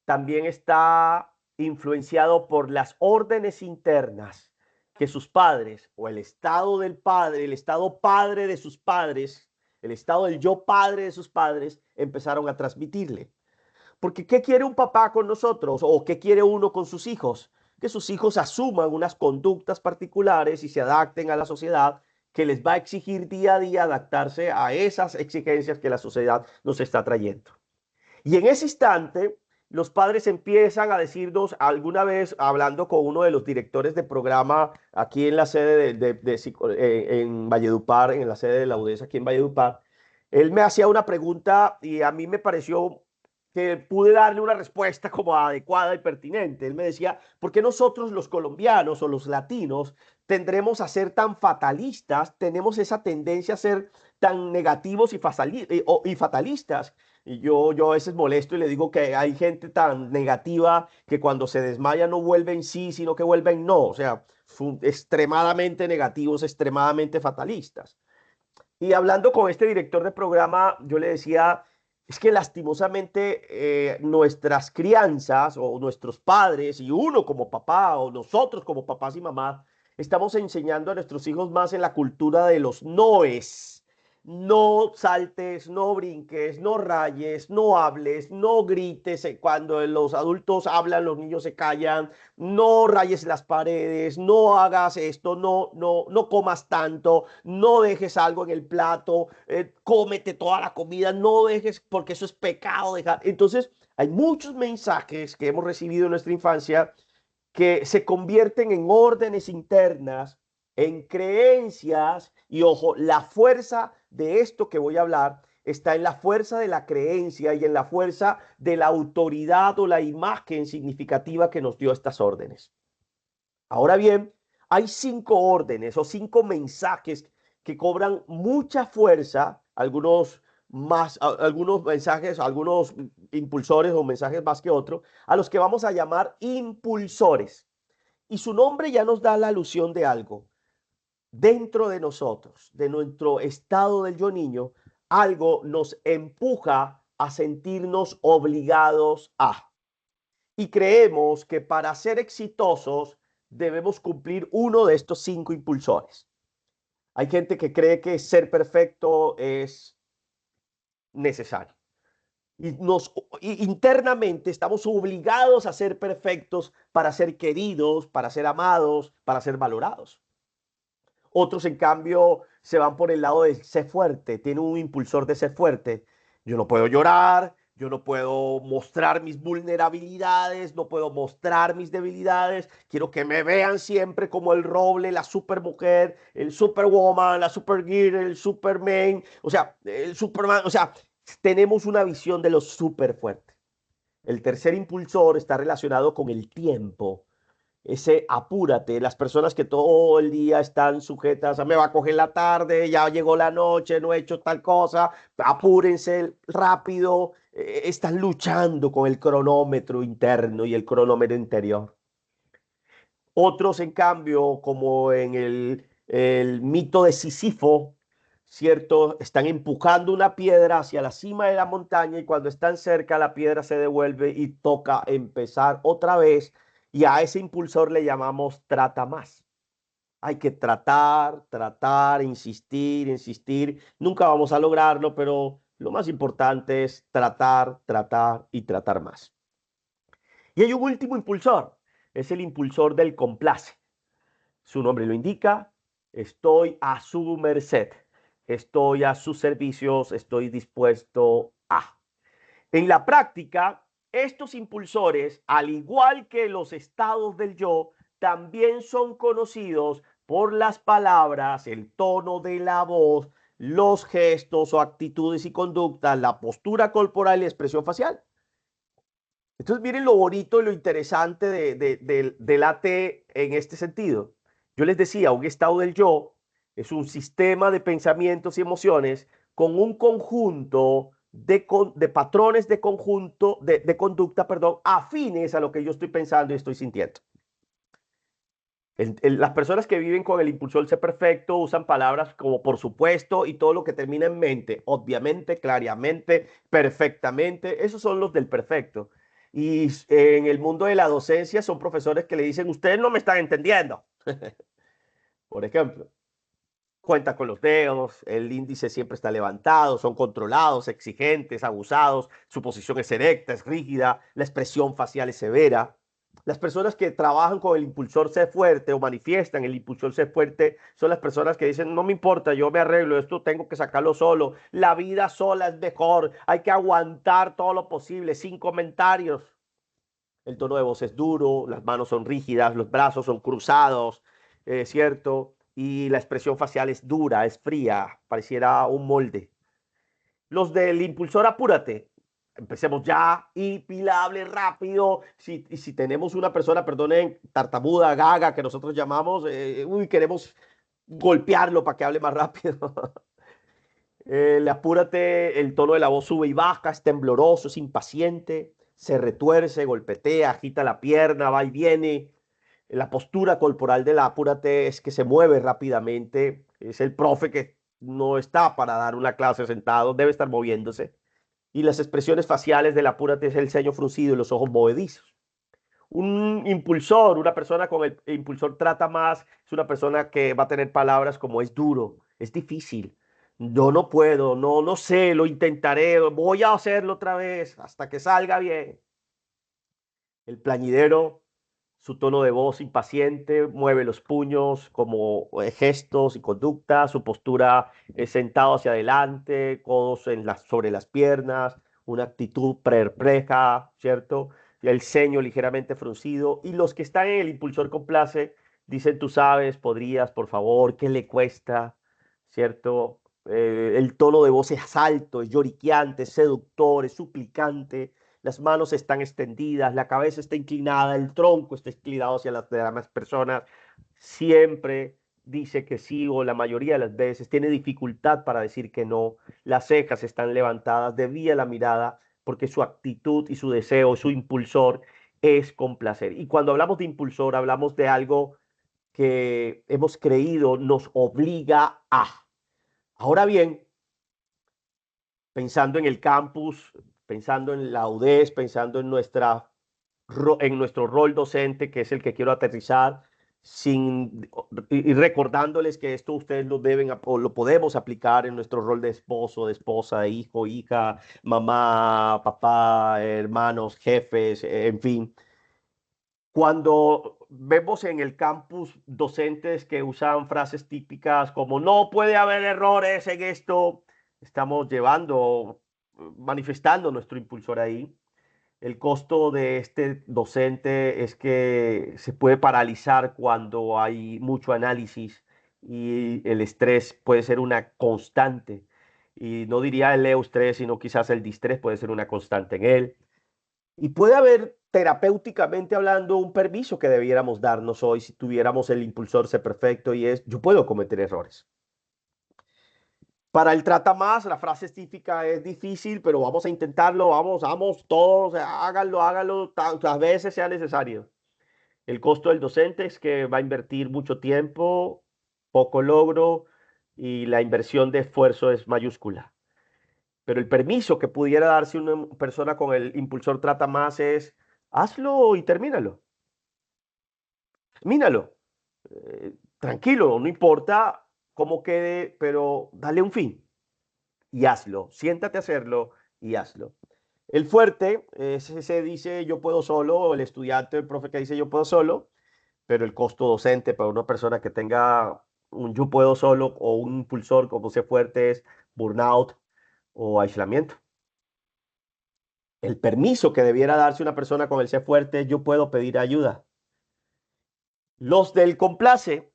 también está influenciado por las órdenes internas que sus padres o el estado del padre, el estado padre de sus padres, el estado del yo padre de sus padres empezaron a transmitirle. Porque ¿qué quiere un papá con nosotros? ¿O qué quiere uno con sus hijos? Que sus hijos asuman unas conductas particulares y se adapten a la sociedad que les va a exigir día a día adaptarse a esas exigencias que la sociedad nos está trayendo. Y en ese instante, los padres empiezan a decirnos, alguna vez hablando con uno de los directores de programa aquí en la sede en Valledupar, en la sede de la UDES aquí en Valledupar, él me hacía una pregunta y a mí me pareció que pude darle una respuesta como adecuada y pertinente. Él me decía, ¿por qué nosotros los colombianos o los latinos tendremos a ser tan fatalistas? Tenemos esa tendencia a ser tan negativos y fatalistas. Y yo a veces molesto y le digo que hay gente tan negativa que cuando se desmaya no vuelve en sí, sino que vuelve en no. O sea, extremadamente negativos, extremadamente fatalistas. Y hablando con este director de programa, yo le decía, es que lastimosamente nuestras crianzas o nuestros padres y uno como papá o nosotros como papás y mamás, estamos enseñando a nuestros hijos más en la cultura de los noes. No saltes, no brinques, no rayes, no hables, no grites. Cuando los adultos hablan, los niños se callan. No rayes las paredes, no hagas esto, no comas tanto, no dejes algo en el plato, cómete toda la comida, no dejes, porque eso es pecado dejar. Entonces, hay muchos mensajes que hemos recibido en nuestra infancia que se convierten en órdenes internas, en creencias, y ojo, la fuerza de esto que voy a hablar está en la fuerza de la creencia y en la fuerza de la autoridad o la imagen significativa que nos dio estas órdenes. Ahora bien, hay 5 órdenes o 5 mensajes que cobran mucha fuerza, algunos mensajes, algunos impulsores o mensajes más que otros, a los que vamos a llamar impulsores. Y su nombre ya nos da la alusión de algo. Dentro de nosotros, de nuestro estado del yo niño, algo nos empuja a sentirnos obligados a. Y creemos que para ser exitosos debemos cumplir uno de estos 5 impulsores. Hay gente que cree que ser perfecto es necesario. Y internamente estamos obligados a ser perfectos para ser queridos, para ser amados, para ser valorados. Otros, en cambio, se van por el lado de ser fuerte, tienen un impulsor de ser fuerte. Yo no puedo llorar, yo no puedo mostrar mis vulnerabilidades, no puedo mostrar mis debilidades. Quiero que me vean siempre como el roble, la supermujer, el superwoman, la supergirl, el superman, o sea, el superman, o sea, tenemos una visión de lo súper fuerte. El tercer impulsor está relacionado con el tiempo. Ese apúrate, las personas que todo el día están sujetas a me va a coger la tarde, ya llegó la noche, no he hecho tal cosa, apúrense rápido, están luchando con el cronómetro interno y el cronómetro interior. Otros, en cambio, como en el mito de Sísifo, ¿cierto? Están empujando una piedra hacia la cima de la montaña y cuando están cerca la piedra se devuelve y toca empezar otra vez. Y a ese impulsor le llamamos trata más. Hay que tratar, insistir, insistir. Nunca vamos a lograrlo, pero lo más importante es tratar, tratar y tratar más. Y hay un último impulsor. Es el impulsor del complace. Su nombre lo indica. Estoy a su merced. Estoy a sus servicios. Estoy dispuesto a. En la práctica, estos impulsores, al igual que los estados del yo, también son conocidos por las palabras, el tono de la voz, los gestos o actitudes y conductas, la postura corporal y expresión facial. Entonces, miren lo bonito y lo interesante del AT en este sentido. Yo les decía, un estado del yo es un sistema de pensamientos y emociones con un conjunto de patrones de conducta, afines a lo que yo estoy pensando y estoy sintiendo. Las personas que viven con el impulsor ser perfecto usan palabras como por supuesto y todo lo que termina en mente, obviamente, claramente, perfectamente. Esos son los del perfecto. Y en el mundo de la docencia son profesores que le dicen, ustedes no me están entendiendo. Por ejemplo, cuenta con los dedos, el índice siempre está levantado, son controlados, exigentes, abusados, su posición es erecta, es rígida, la expresión facial es severa. Las personas que trabajan con el impulsor ser fuerte o manifiestan el impulsor ser fuerte son las personas que dicen, no me importa, yo me arreglo, esto tengo que sacarlo solo, la vida sola es mejor, hay que aguantar todo lo posible, sin comentarios. El tono de voz es duro, las manos son rígidas, los brazos son cruzados, ¿cierto? Y la expresión facial es dura, es fría, pareciera un molde. Los del impulsor apúrate empecemos ya, y pilable, rápido. Si tenemos una persona, perdonen, tartamuda, gaga, que nosotros llamamos, queremos golpearlo para que hable más rápido. Le apúrate, el tono de la voz sube y baja, es tembloroso, es impaciente, se retuerce, golpetea, agita la pierna, va y viene. La postura corporal del apúrate es que se mueve rápidamente. Es el profe que no está para dar una clase sentado, debe estar moviéndose. Y las expresiones faciales del apúrate es el ceño fruncido y los ojos movedizos. Un impulsor, una persona con el impulsor trata más, es una persona que va a tener palabras como es duro, es difícil, yo no puedo, no sé, lo intentaré, voy a hacerlo otra vez hasta que salga bien. El plañidero, su tono de voz impaciente, mueve los puños como gestos y conducta, su postura es sentado hacia adelante, codos sobre las piernas, una actitud perpleja, ¿cierto? El ceño ligeramente fruncido. Y los que están en el impulsor complace dicen, tú sabes, podrías, por favor, ¿qué le cuesta? ¿Cierto? El tono de voz es alto, es lloriqueante, es seductor, es suplicante. Las manos están extendidas, la cabeza está inclinada, el tronco está inclinado hacia las demás personas. Siempre dice que sí, o la mayoría de las veces tiene dificultad para decir que no. Las cejas están levantadas, desvía la mirada, porque su actitud y su deseo, su impulsor es complacer. Y cuando hablamos de impulsor, hablamos de algo que hemos creído nos obliga a. Ahora bien, pensando en el campus, pensando en la UDES, pensando en nuestro rol docente, que es el que quiero aterrizar, y recordándoles que esto ustedes lo deben o lo podemos aplicar en nuestro rol de esposo, de esposa, de hijo, hija, mamá, papá, hermanos, jefes, en fin. Cuando vemos en el campus docentes que usan frases típicas como no puede haber errores en esto, estamos manifestando nuestro impulsor ahí. El costo de este docente es que se puede paralizar cuando hay mucho análisis y el estrés puede ser una constante. Y no diría el eustrés, sino quizás el distrés puede ser una constante en él. Y puede haber, terapéuticamente hablando, un permiso que debiéramos darnos hoy si tuviéramos el impulsor ser perfecto, y es, yo puedo cometer errores. Para el trata más, la frase típica es difícil, pero vamos a intentarlo, vamos todos, háganlo tantas veces sea necesario. El costo del docente es que va a invertir mucho tiempo, poco logro, y la inversión de esfuerzo es mayúscula. Pero el permiso que pudiera darse una persona con el impulsor trata más es, hazlo y termínalo. Termínalo. Tranquilo, no importa cómo quede, pero dale un fin. Y hazlo, siéntate a hacerlo y hazlo. El fuerte, se dice yo puedo solo, el estudiante, el profe que dice yo puedo solo, pero el costo docente para una persona que tenga un yo puedo solo o un impulsor como ese fuerte es burnout o aislamiento. El permiso que debiera darse una persona con el ser fuerte es yo puedo pedir ayuda. Los del complace,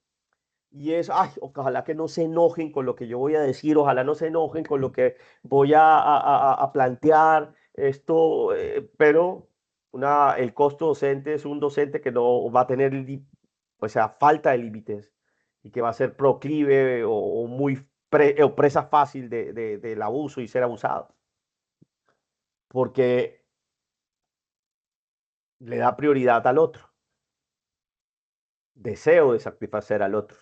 y es, ay, ojalá que no se enojen con lo que yo voy a decir, ojalá no se enojen con lo que voy a plantear, esto, pero el costo docente es un docente que no va a tener, falta de límites y que va a ser proclive o muy presa fácil del abuso y ser abusado. Porque le da prioridad al otro. Deseo de satisfacer al otro.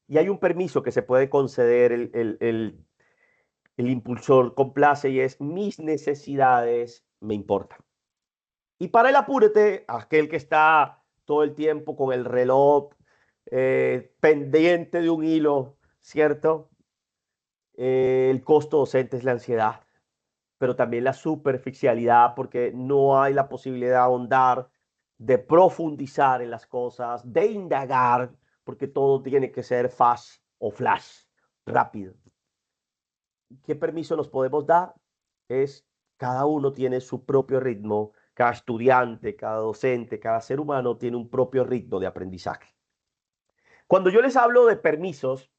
Y hay un permiso que se puede conceder el impulsor complace y es mis necesidades me importan. Y para el apúrate, aquel que está todo el tiempo con el reloj pendiente de un hilo, ¿cierto? El costo docente es la ansiedad, pero también la superficialidad porque no hay la posibilidad de ahondar, de profundizar en las cosas, de indagar, porque todo tiene que ser fast o flash, rápido. ¿Qué permiso nos podemos dar? Cada uno tiene su propio ritmo, cada estudiante, cada docente, cada ser humano tiene un propio ritmo de aprendizaje. Cuando yo les hablo de permisos,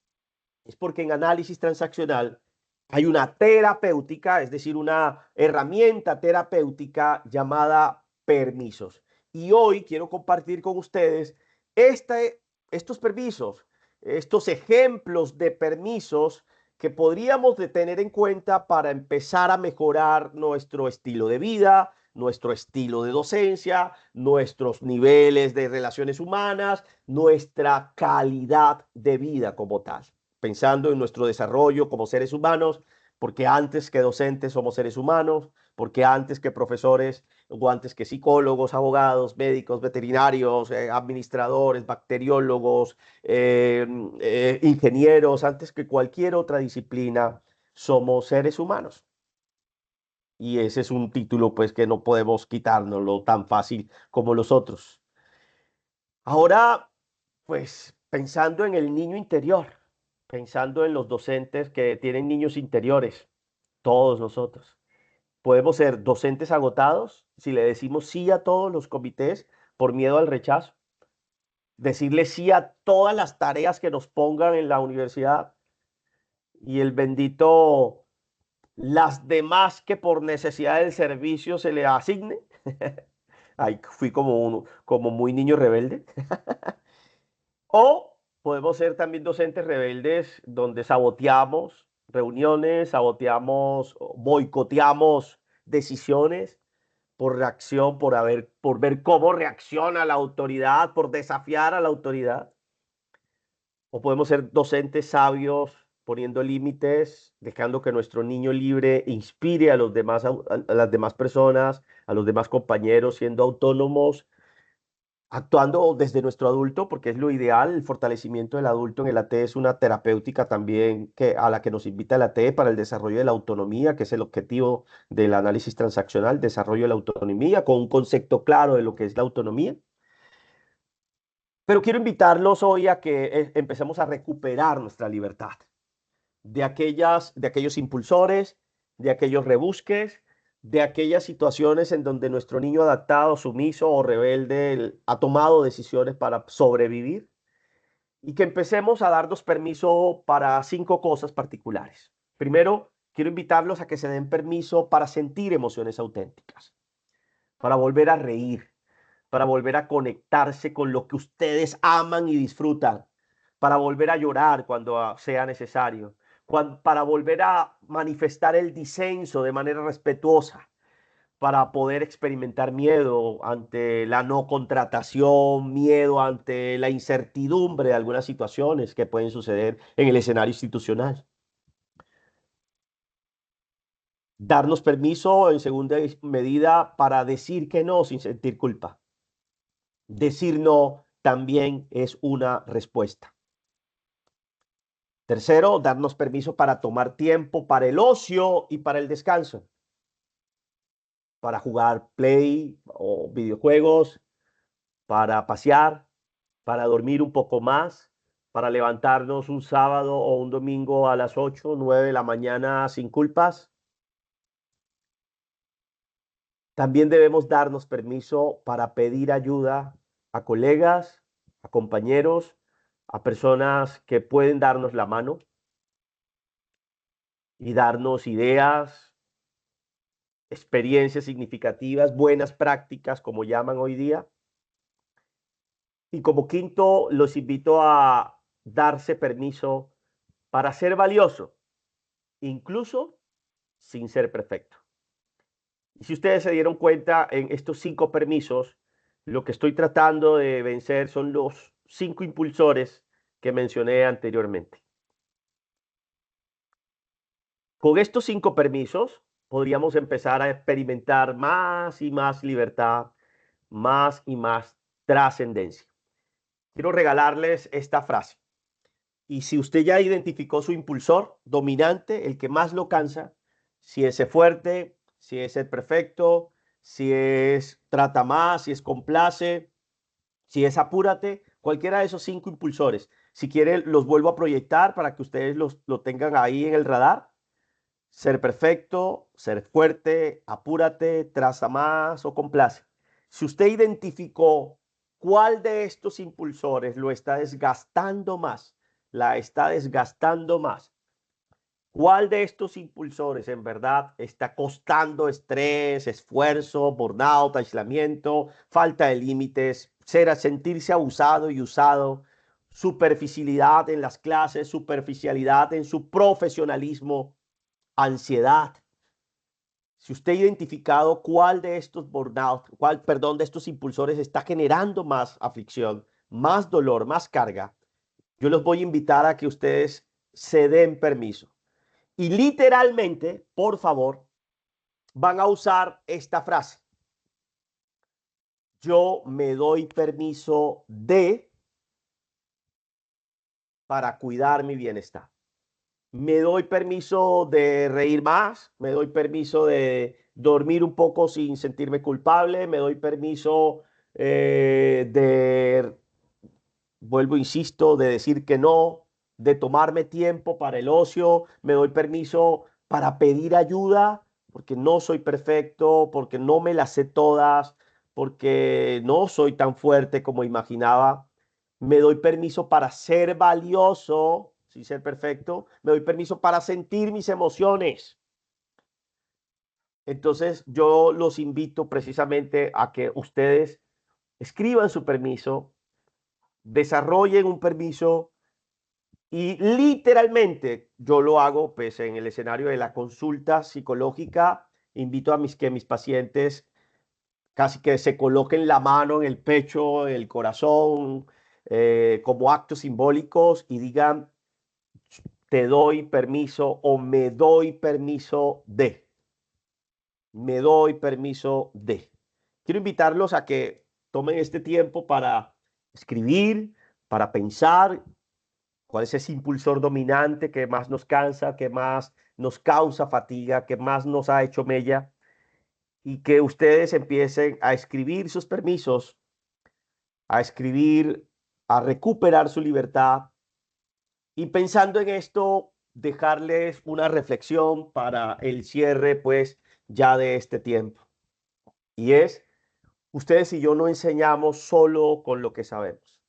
es porque en análisis transaccional hay una terapéutica, es decir, una herramienta terapéutica llamada permisos. Y hoy quiero compartir con ustedes estos permisos, estos ejemplos de permisos que podríamos tener en cuenta para empezar a mejorar nuestro estilo de vida, nuestro estilo de docencia, nuestros niveles de relaciones humanas, nuestra calidad de vida como tal, pensando en nuestro desarrollo como seres humanos, porque antes que docentes somos seres humanos, porque antes que profesores o antes que psicólogos, abogados, médicos, veterinarios, administradores, bacteriólogos, ingenieros, antes que cualquier otra disciplina, somos seres humanos. Y ese es un título pues que no podemos quitárnoslo tan fácil como los otros. Ahora, pues pensando en el niño interior, pensando en los docentes que tienen niños interiores, todos nosotros. Podemos ser docentes agotados si le decimos sí a todos los comités por miedo al rechazo. Decirle sí a todas las tareas que nos pongan en la universidad y el bendito, las demás que por necesidad del servicio se le asigne. Ay, fui como muy niño rebelde. O podemos ser también docentes rebeldes donde saboteamos reuniones, boicoteamos decisiones por reacción, por ver cómo reacciona la autoridad, por desafiar a la autoridad. O podemos ser docentes sabios, poniendo límites, dejando que nuestro niño libre inspire a los demás, a las demás personas, a los demás compañeros, siendo autónomos, actuando desde nuestro adulto, porque es lo ideal. El fortalecimiento del adulto en el AT es una terapéutica también a la que nos invita el AT para el desarrollo de la autonomía, que es el objetivo del análisis transaccional, desarrollo de la autonomía, con un concepto claro de lo que es la autonomía. Pero quiero invitarlos hoy a que empecemos a recuperar nuestra libertad de aquellos impulsores, de aquellos rebusques, de aquellas situaciones en donde nuestro niño adaptado, sumiso o rebelde ha tomado decisiones para sobrevivir, y que empecemos a darnos permiso para 5 cosas particulares. Primero, quiero invitarlos a que se den permiso para sentir emociones auténticas, para volver a reír, para volver a conectarse con lo que ustedes aman y disfrutan, para volver a llorar cuando sea necesario, para volver a manifestar el disenso de manera respetuosa, para poder experimentar miedo ante la no contratación, miedo ante la incertidumbre de algunas situaciones que pueden suceder en el escenario institucional. Darnos permiso, en segunda medida, para decir que no sin sentir culpa. Decir no también es una respuesta. Tercero, darnos permiso para tomar tiempo para el ocio y para el descanso. Para jugar play o videojuegos, para pasear, para dormir un poco más, para levantarnos un sábado o un domingo a las 8 o 9 de la mañana sin culpas. También debemos darnos permiso para pedir ayuda a colegas, a compañeros, a personas que pueden darnos la mano y darnos ideas, experiencias significativas, buenas prácticas, como llaman hoy día. Y como quinto, los invito a darse permiso para ser valioso, incluso sin ser perfecto. Y si ustedes se dieron cuenta, en estos 5 permisos, lo que estoy tratando de vencer son los 5 impulsores que mencioné anteriormente. Con estos 5 permisos, podríamos empezar a experimentar más y más libertad, más y más trascendencia. Quiero regalarles esta frase. Y si usted ya identificó su impulsor dominante, el que más lo cansa, si es ser fuerte, si es ser perfecto, si es trata más, si es complace, si es apúrate, cualquiera de esos 5 impulsores. Si quiere, los vuelvo a proyectar para que ustedes lo tengan ahí en el radar. Ser perfecto, ser fuerte, apúrate, traza más o complace. Si usted identificó cuál de estos impulsores lo está desgastando más, la está desgastando más, ¿Cuál de estos impulsores en verdad está costando estrés, esfuerzo, burnout, aislamiento, falta de límites, sentirse abusado y usado, superficialidad en las clases, superficialidad en su profesionalismo, ansiedad? Si usted ha identificado cuál de estos burnout, de estos impulsores está generando más aflicción, más dolor, más carga, yo los voy a invitar a que ustedes se den permiso. Y literalmente, por favor, van a usar esta frase. Yo me doy permiso para cuidar mi bienestar. Me doy permiso de reír más, me doy permiso de dormir un poco sin sentirme culpable, me doy permiso vuelvo, insisto, de decir que no, de tomarme tiempo para el ocio, me doy permiso para pedir ayuda, porque no soy perfecto, porque no me las sé todas, porque no soy tan fuerte como imaginaba. Me doy permiso para ser valioso, sin ser perfecto. Me doy permiso para sentir mis emociones. Entonces, yo los invito precisamente a que ustedes escriban su permiso, desarrollen un permiso y literalmente yo lo hago pues en el escenario de la consulta psicológica. Invito a que mis pacientes casi que se coloquen la mano en el pecho, en el corazón, como actos simbólicos y digan, te doy permiso o me doy permiso de. Me doy permiso de. Quiero invitarlos a que tomen este tiempo para escribir, para pensar cuál es ese impulsor dominante que más nos cansa, que más nos causa fatiga, que más nos ha hecho mella, y que ustedes empiecen a escribir sus permisos, a escribir, a recuperar su libertad, y pensando en esto, dejarles una reflexión para el cierre, pues, ya de este tiempo. Y es, ustedes y yo no enseñamos solo con lo que sabemos.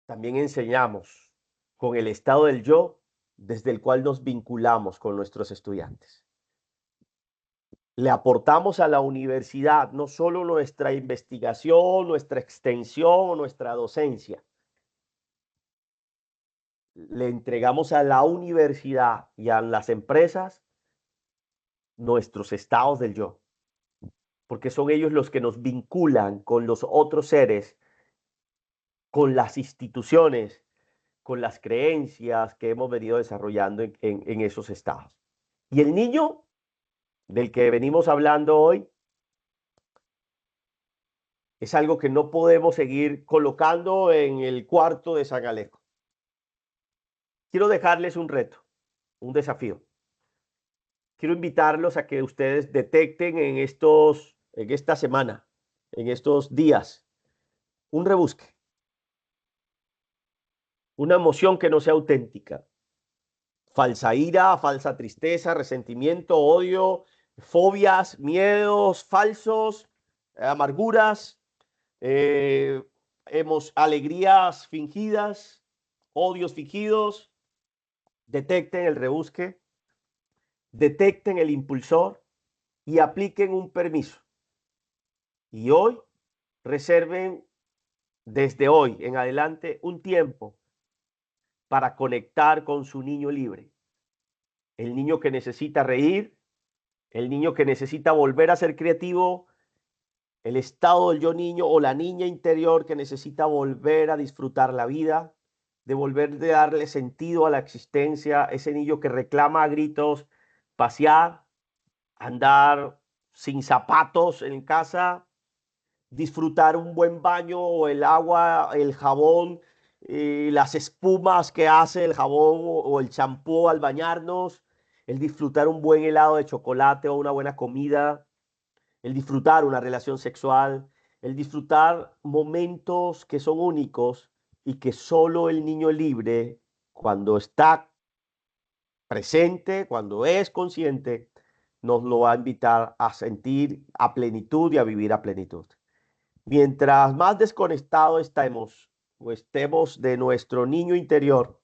También enseñamos con el estado del yo desde el cual nos vinculamos con nuestros estudiantes. Le aportamos a la universidad no solo nuestra investigación, nuestra extensión, nuestra docencia. Le entregamos a la universidad y a las empresas nuestros estados del yo, porque son ellos los que nos vinculan con los otros seres, con las instituciones, con las creencias que hemos venido desarrollando en esos estados. Y el niño del que venimos hablando hoy es algo que no podemos seguir colocando en el cuarto de San Alejo. Quiero dejarles un reto, un desafío. Quiero invitarlos a que ustedes detecten en esta semana, en estos días, un rebusque, una emoción que no sea auténtica. Falsa ira, falsa tristeza, resentimiento, odio, fobias, miedos falsos, amarguras, alegrías fingidas, odios fingidos. Detecten el rebusque, detecten el impulsor y apliquen un permiso. Y hoy reserven desde hoy en adelante un tiempo para conectar con su niño libre. El niño que necesita reír, el niño que necesita volver a ser creativo, el estado del yo niño o la niña interior que necesita volver a disfrutar la vida, de volver de darle sentido a la existencia, ese niño que reclama a gritos pasear, andar sin zapatos en casa, disfrutar un buen baño o el agua, el jabón, las espumas que hace el jabón o el champú al bañarnos, el disfrutar un buen helado de chocolate o una buena comida, el disfrutar una relación sexual, el disfrutar momentos que son únicos y que solo el niño libre, cuando está presente, cuando es consciente, nos lo va a invitar a sentir a plenitud y a vivir a plenitud. Mientras más desconectados estemos o estemos de nuestro niño interior,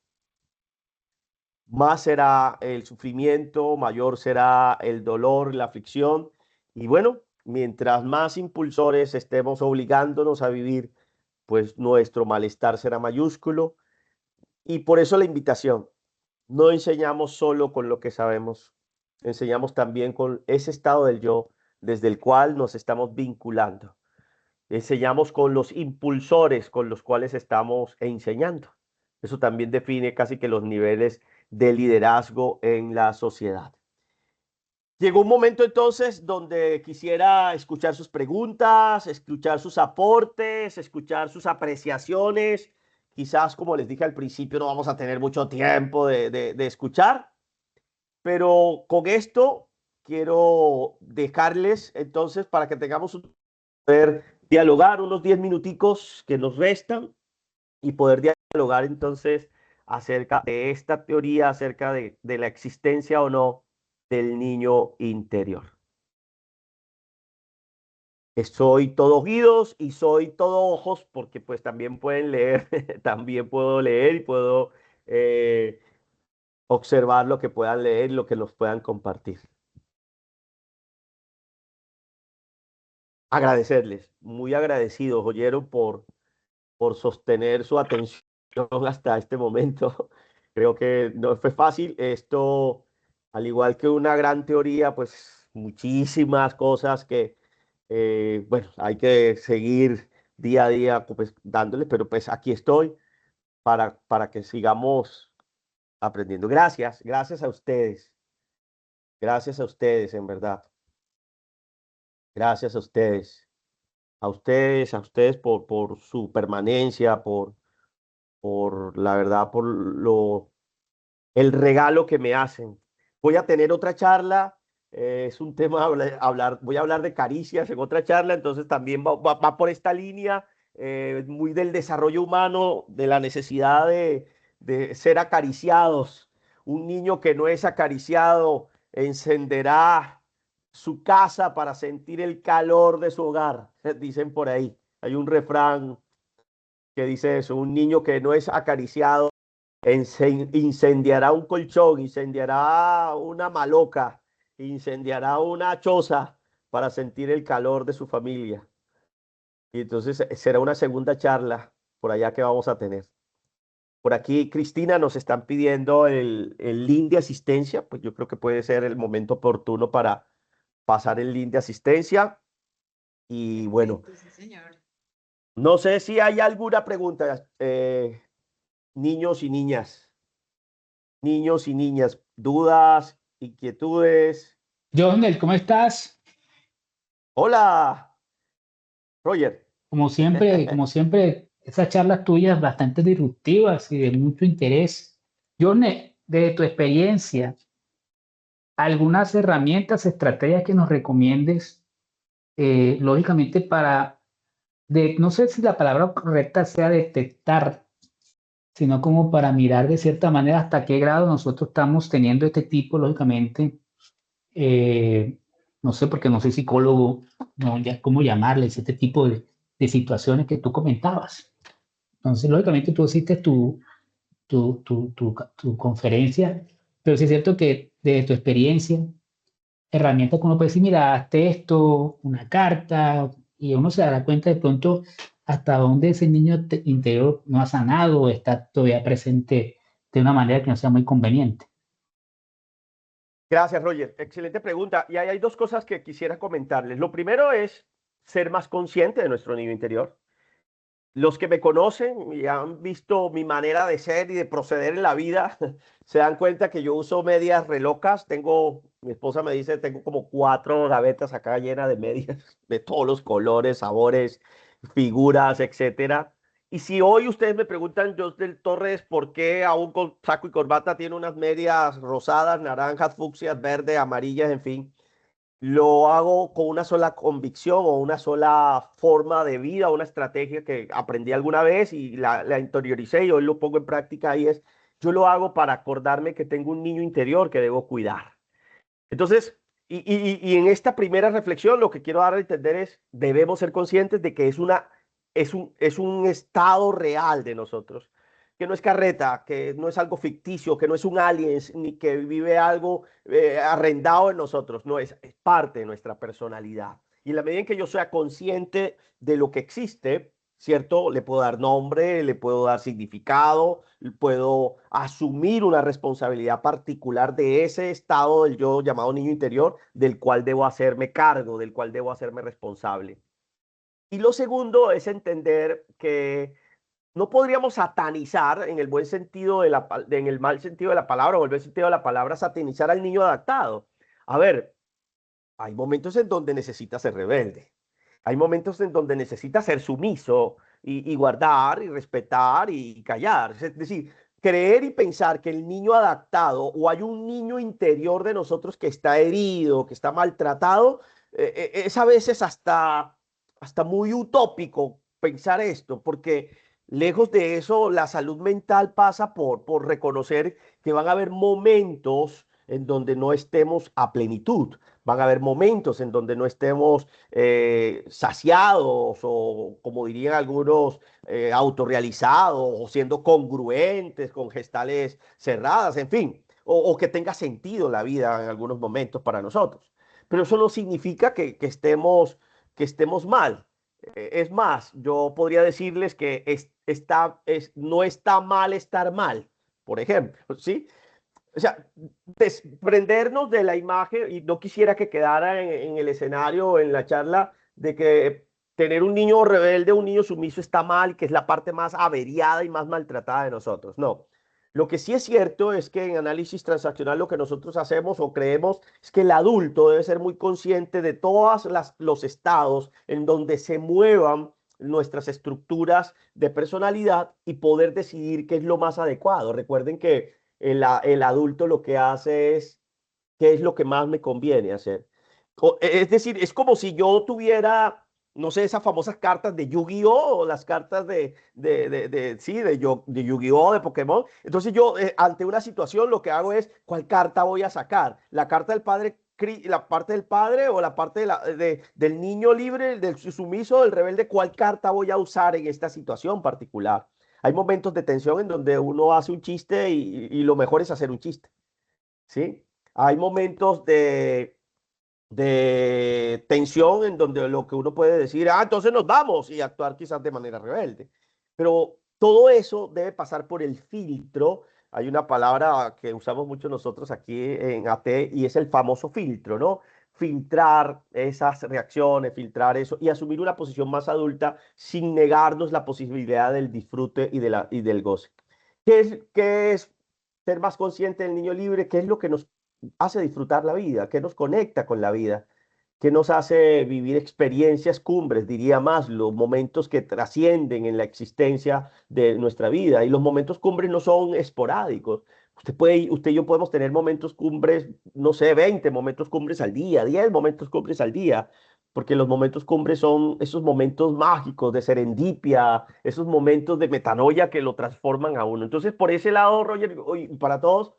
más será el sufrimiento, mayor será el dolor, la aflicción. Y bueno, mientras más impulsores estemos obligándonos a vivir, pues nuestro malestar será mayúsculo. Y por eso la invitación, no enseñamos solo con lo que sabemos, enseñamos también con ese estado del yo desde el cual nos estamos vinculando. Enseñamos con los impulsores con los cuales estamos enseñando. Eso también define casi que los niveles de liderazgo en la sociedad. Llegó un momento entonces donde quisiera escuchar sus preguntas, escuchar sus aportes, escuchar sus apreciaciones. Quizás, como les dije al principio, no vamos a tener mucho tiempo de escuchar, pero con esto quiero dejarles entonces para que tengamos un poder dialogar unos 10 minuticos que nos restan y poder dialogar entonces acerca de esta teoría, acerca de la existencia o no del niño interior. Soy todo oídos y soy todo ojos porque pues también pueden leer, también puedo leer y puedo observar lo que puedan leer, lo que nos puedan compartir. Agradecerles, muy agradecidos, oyeron, por sostener su atención hasta este momento. Creo que no fue fácil. Esto, al igual que una gran teoría, pues muchísimas cosas que, bueno, hay que seguir día a día pues, dándole, pero pues aquí estoy para que sigamos aprendiendo. Gracias, gracias a ustedes. Gracias a ustedes, en verdad. Gracias a ustedes. A ustedes por su permanencia, por la verdad, el regalo que me hacen. Voy a tener otra charla, es un tema, voy a hablar de caricias en otra charla, entonces también va por esta línea, muy del desarrollo humano, de la necesidad de ser acariciados. Un niño que no es acariciado encenderá su casa para sentir el calor de su hogar, dicen por ahí. Hay un refrán que dice eso: un niño que no es acariciado incendiará un colchón, incendiará una maloca, incendiará una choza para sentir el calor de su familia. Y entonces será una segunda charla por allá que vamos a tener. Por aquí, Cristina, nos están pidiendo el link de asistencia, pues yo creo que puede ser el momento oportuno para pasar el link de asistencia. Y bueno, sí, señor. No sé si hay alguna pregunta, niños y niñas, dudas, inquietudes. Jonel, ¿cómo estás? Hola, Roger. Como siempre, esas charlas tuyas bastante disruptivas y de mucho interés. Jonel, de tu experiencia, algunas herramientas, estrategias que nos recomiendes, lógicamente no sé si la palabra correcta sea detectar, sino como para mirar de cierta manera hasta qué grado nosotros estamos teniendo este tipo, lógicamente, no sé, porque no soy psicólogo, no, ya cómo llamarles este tipo de situaciones que tú comentabas. Entonces, lógicamente, tú hiciste tu conferencia, pero sí es cierto que de tu experiencia, herramientas que uno puede decir, mira, hazte esto, una carta, y uno se dará cuenta de pronto hasta dónde ese niño interior no ha sanado o está todavía presente de una manera que no sea muy conveniente. Gracias, Roger. Excelente pregunta. Y hay dos cosas que quisiera comentarles. Lo primero es ser más consciente de nuestro niño interior. Los que me conocen y han visto mi manera de ser y de proceder en la vida, se dan cuenta que yo uso medias relocas. Mi esposa me dice, tengo como 4 gavetas acá llenas de medias de todos los colores, sabores, figuras, etcétera. Y si hoy ustedes me preguntan, Josdel Torres, ¿por qué aún con saco y corbata tiene unas medias rosadas, naranjas, fucsias, verdes, amarillas, en fin? Lo hago con una sola convicción o una sola forma de vida, una estrategia que aprendí alguna vez y la interioricé y hoy lo pongo en práctica, y yo lo hago para acordarme que tengo un niño interior que debo cuidar. Entonces, y en esta primera reflexión lo que quiero dar a entender es, debemos ser conscientes de que es un estado real de nosotros. que no es carreta, que no es algo ficticio, que no es un alien, ni que vive algo arrendado en nosotros. No, es parte de nuestra personalidad. Y en la medida en que yo sea consciente de lo que existe, ¿cierto? Le puedo dar nombre, le puedo dar significado, puedo asumir una responsabilidad particular de ese estado del yo llamado niño interior, del cual debo hacerme cargo, del cual debo hacerme responsable. Y lo segundo es entender que no podríamos satanizar en el buen sentido en el mal sentido de la palabra o el buen sentido de la palabra, satanizar al niño adaptado. A ver, hay momentos en donde necesita ser rebelde. Hay momentos en donde necesita ser sumiso y guardar y respetar y callar. Es decir, creer y pensar que el niño adaptado o hay un niño interior de nosotros que está herido, que está maltratado, es a veces hasta muy utópico pensar esto, porque lejos de eso, la salud mental pasa por reconocer que van a haber momentos en donde no estemos a plenitud. Van a haber momentos en donde no estemos saciados o, como dirían algunos, autorrealizados o siendo congruentes con gestales cerradas, en fin, o que tenga sentido la vida en algunos momentos para nosotros. Pero eso no significa que estemos mal. Es más, yo podría decirles que no está mal estar mal, por ejemplo, ¿sí? O sea, desprendernos de la imagen, y no quisiera que quedara en el escenario o en la charla de que tener un niño rebelde, un niño sumiso está mal, que es la parte más averiada y más maltratada de nosotros. No. Lo que sí es cierto es que en análisis transaccional lo que nosotros hacemos o creemos es que el adulto debe ser muy consciente de todos los estados en donde se muevan nuestras estructuras de personalidad y poder decidir qué es lo más adecuado. Recuerden que el adulto lo que hace es qué es lo que más me conviene hacer. Es decir, es como si yo tuviera, no sé, esas famosas cartas de Yu-Gi-Oh! O las cartas de Yu-Gi-Oh! De Pokémon. Entonces yo, ante una situación, lo que hago es, ¿cuál carta voy a sacar? ¿La carta del padre, la parte del padre o la parte del niño libre, del sumiso, del rebelde? ¿Cuál carta voy a usar en esta situación particular? Hay momentos de tensión en donde uno hace un chiste y lo mejor es hacer un chiste, ¿sí? Hay momentos de tensión en donde lo que uno puede decir, entonces nos vamos y actuar quizás de manera rebelde. Pero todo eso debe pasar por el filtro. Hay una palabra que usamos mucho nosotros aquí en AT y es el famoso filtro, ¿no? Filtrar esas reacciones, filtrar eso y asumir una posición más adulta sin negarnos la posibilidad del disfrute y del goce. ¿Qué es ser más consciente del niño libre? ¿Qué es lo que nos hace disfrutar la vida? ¿Qué nos conecta con la vida? ¿Qué nos hace vivir experiencias cumbres, diría más, los momentos que trascienden en la existencia de nuestra vida? Y los momentos cumbres no son esporádicos. Usted y yo podemos tener momentos cumbres, no sé, 20 momentos cumbres al día, 10 momentos cumbres al día, porque los momentos cumbres son esos momentos mágicos de serendipia, esos momentos de metanoia que lo transforman a uno. Entonces, por ese lado, Roger, y para todos,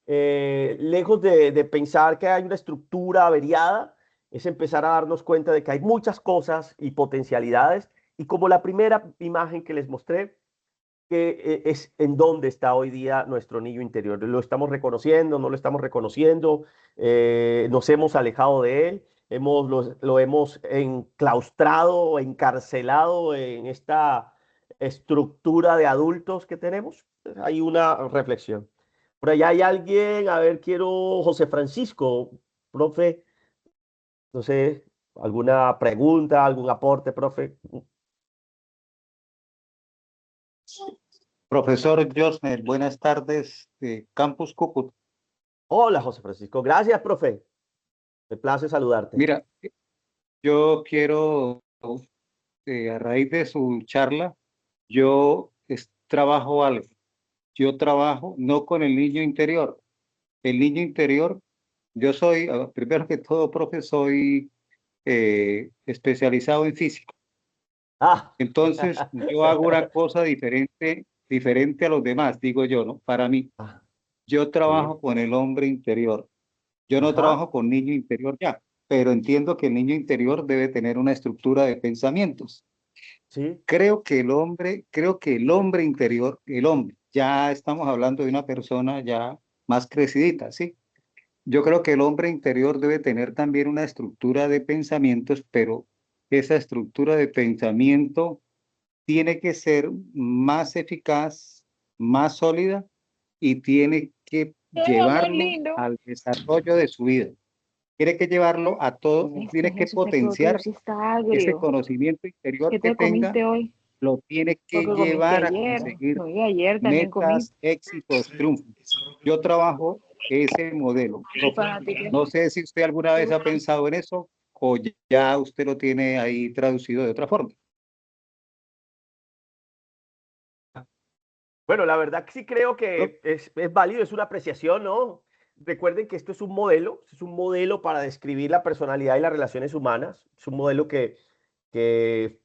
lejos de pensar que hay una estructura averiada, es empezar a darnos cuenta de que hay muchas cosas y potencialidades, y como la primera imagen que les mostré, que es en dónde está hoy día nuestro niño interior. ¿Lo estamos reconociendo? ¿No lo estamos reconociendo? ¿Nos hemos alejado de él? ¿Lo hemos enclaustrado, encarcelado en esta estructura de adultos que tenemos? Hay una reflexión. Por allá hay alguien, a ver, quiero José Francisco, profe, no sé, alguna pregunta, algún aporte, profe. Profesor Josner, buenas tardes, Campus Cúcuta. Hola, José Francisco. Gracias, profe. Me place saludarte. Mira, yo quiero, a raíz de su charla, yo trabajo algo. Yo trabajo no con el niño interior. El niño interior, yo soy, primero que todo, profe, soy especializado en física. Entonces, yo hago una cosa diferente a los demás, digo yo, ¿no? Para mí, yo trabajo con el hombre interior. Yo no trabajo con niño interior ya, pero entiendo que el niño interior debe tener una estructura de pensamientos. Sí. Creo que el hombre interior, el hombre, ya estamos hablando de una persona ya más crecidita, ¿sí? Yo creo que el hombre interior debe tener también una estructura de pensamientos, pero esa estructura de pensamiento tiene que ser más eficaz, más sólida y tiene que llevarlo al desarrollo de su vida. Tiene que llevarlo a todo, tiene que potenciar ese conocimiento interior que tenga, lo tiene que llevar a conseguir metas, éxitos, triunfos. Yo trabajo ese modelo. No sé si usted alguna vez ha pensado en eso o ya usted lo tiene ahí traducido de otra forma. Bueno, la verdad que sí creo que es válido, es una apreciación, ¿no? Recuerden que esto es un modelo para describir la personalidad y las relaciones humanas. Es un modelo que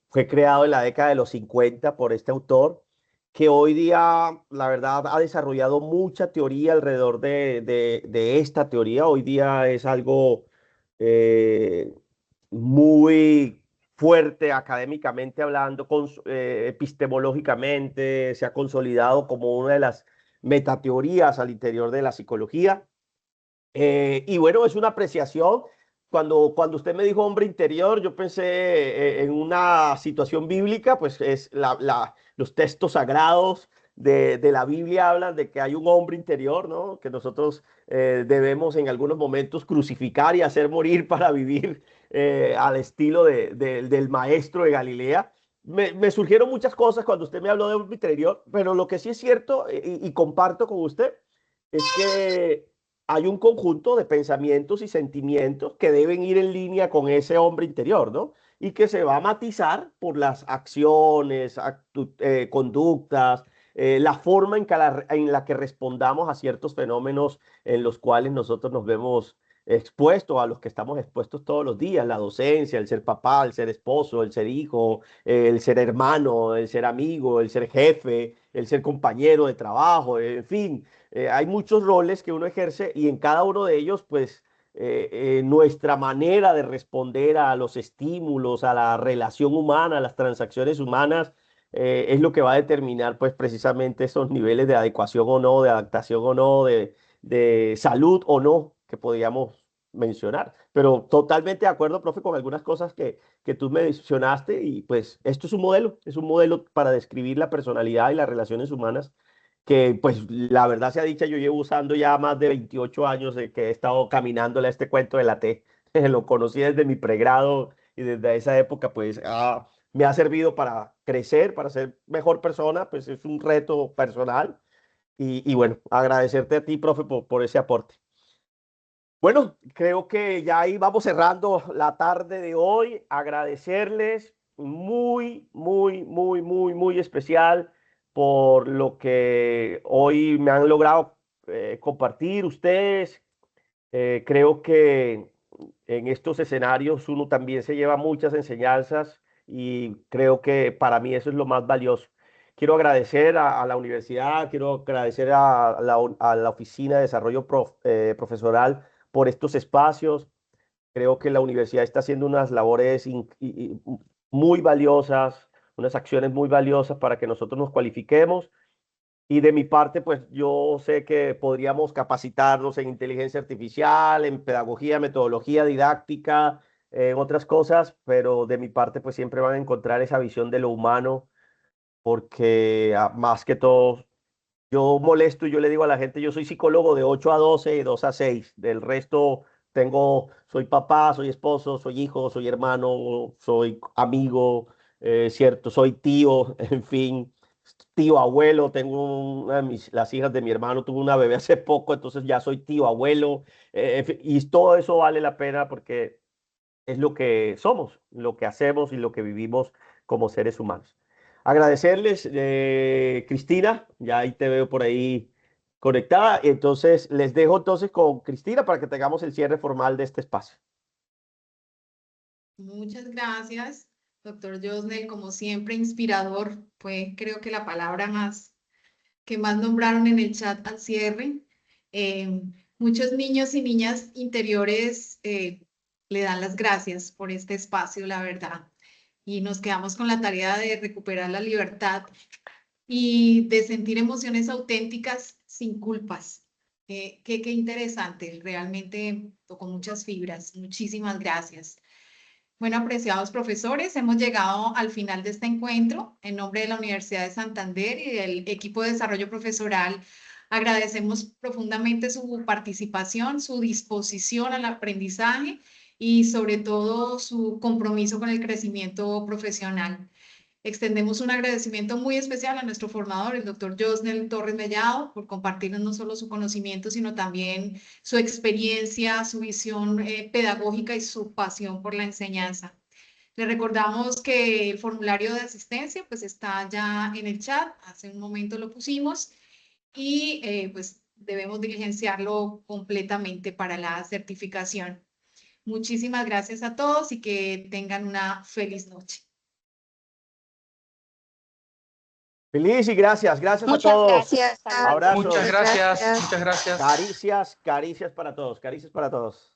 fue creado en la década de los 50 por este autor, que hoy día, la verdad, ha desarrollado mucha teoría alrededor de esta teoría. Hoy día es algo muy fuerte académicamente hablando, epistemológicamente, se ha consolidado como una de las metateorías al interior de la psicología. Y bueno, es una apreciación. Cuando usted me dijo hombre interior, yo pensé en una situación bíblica, pues es los textos sagrados de la Biblia hablan de que hay un hombre interior, ¿no? Que nosotros debemos en algunos momentos crucificar y hacer morir para vivir al estilo del maestro de Galilea. Me surgieron muchas cosas cuando usted me habló de hombre interior, pero lo que sí es cierto y comparto con usted es que hay un conjunto de pensamientos y sentimientos que deben ir en línea con ese hombre interior, ¿no? Y que se va a matizar por las acciones, conductas, la forma en la que respondamos a ciertos fenómenos en los cuales nosotros nos vemos expuestos, a los que estamos expuestos todos los días, la docencia, el ser papá, el ser esposo, el ser hijo, el ser hermano, el ser amigo, el ser jefe, el ser compañero de trabajo, en fin. Hay muchos roles que uno ejerce y en cada uno de ellos, pues, nuestra manera de responder a los estímulos, a la relación humana, a las transacciones humanas, es lo que va a determinar, pues, precisamente esos niveles de adecuación o no, de adaptación o no, de salud o no, que podríamos mencionar. Pero totalmente de acuerdo, profe, con algunas cosas que tú mencionaste y pues esto es un modelo para describir la personalidad y las relaciones humanas que pues la verdad sea dicha, yo llevo usando ya más de 28 años que he estado caminándole a este cuento de la T. Lo conocí desde mi pregrado y desde esa época pues me ha servido para crecer, para ser mejor persona, pues es un reto personal. Y bueno, agradecerte a ti, profe, por ese aporte. Bueno, creo que ya ahí vamos cerrando la tarde de hoy. Agradecerles muy, muy, muy, muy, muy especial por lo que hoy me han logrado compartir ustedes. Creo que en estos escenarios uno también se lleva muchas enseñanzas y creo que para mí eso es lo más valioso. Quiero agradecer a la universidad, quiero agradecer a la Oficina de Desarrollo Profesoral por estos espacios. Creo que la universidad está haciendo unas labores muy valiosas, unas acciones muy valiosas para que nosotros nos cualifiquemos. Y de mi parte, pues yo sé que podríamos capacitarnos en inteligencia artificial, en pedagogía, metodología didáctica, en otras cosas, pero de mi parte, pues siempre van a encontrar esa visión de lo humano, porque más que todo, yo molesto y yo le digo a la gente, yo soy psicólogo de 8 a 12 y 2 a 6. Del resto soy papá, soy esposo, soy hijo, soy hermano, soy amigo, cierto, soy tío, en fin, tío abuelo. Tengo las hijas de mi hermano, tuve una bebé hace poco, entonces ya soy tío abuelo. En fin, y todo eso vale la pena porque es lo que somos, lo que hacemos y lo que vivimos como seres humanos. Agradecerles, Cristina, ya ahí te veo por ahí conectada. Entonces, les dejo entonces con Cristina para que tengamos el cierre formal de este espacio. Muchas gracias, doctor Josnel, como siempre, inspirador. Fue, creo que la palabra que más nombraron en el chat al cierre. Muchos niños y niñas interiores le dan las gracias por este espacio, la verdad. Y nos quedamos con la tarea de recuperar la libertad y de sentir emociones auténticas sin culpas. Qué interesante, realmente tocó muchas fibras. Muchísimas gracias. Bueno, apreciados profesores, hemos llegado al final de este encuentro. En nombre de la Universidad de Santander y del equipo de desarrollo profesoral, agradecemos profundamente su participación, su disposición al aprendizaje y sobre todo su compromiso con el crecimiento profesional. Extendemos un agradecimiento muy especial a nuestro formador, el doctor Josnel Torres Mellado, por compartirnos no solo su conocimiento, sino también su experiencia, su visión pedagógica y su pasión por la enseñanza. Le recordamos que el formulario de asistencia pues está ya en el chat, hace un momento lo pusimos, y pues debemos diligenciarlo completamente para la certificación. Muchísimas gracias a todos y que tengan una feliz noche. Feliz y gracias a todos. Gracias. Abrazos. Muchas gracias. Caricias, caricias para todos, caricias para todos.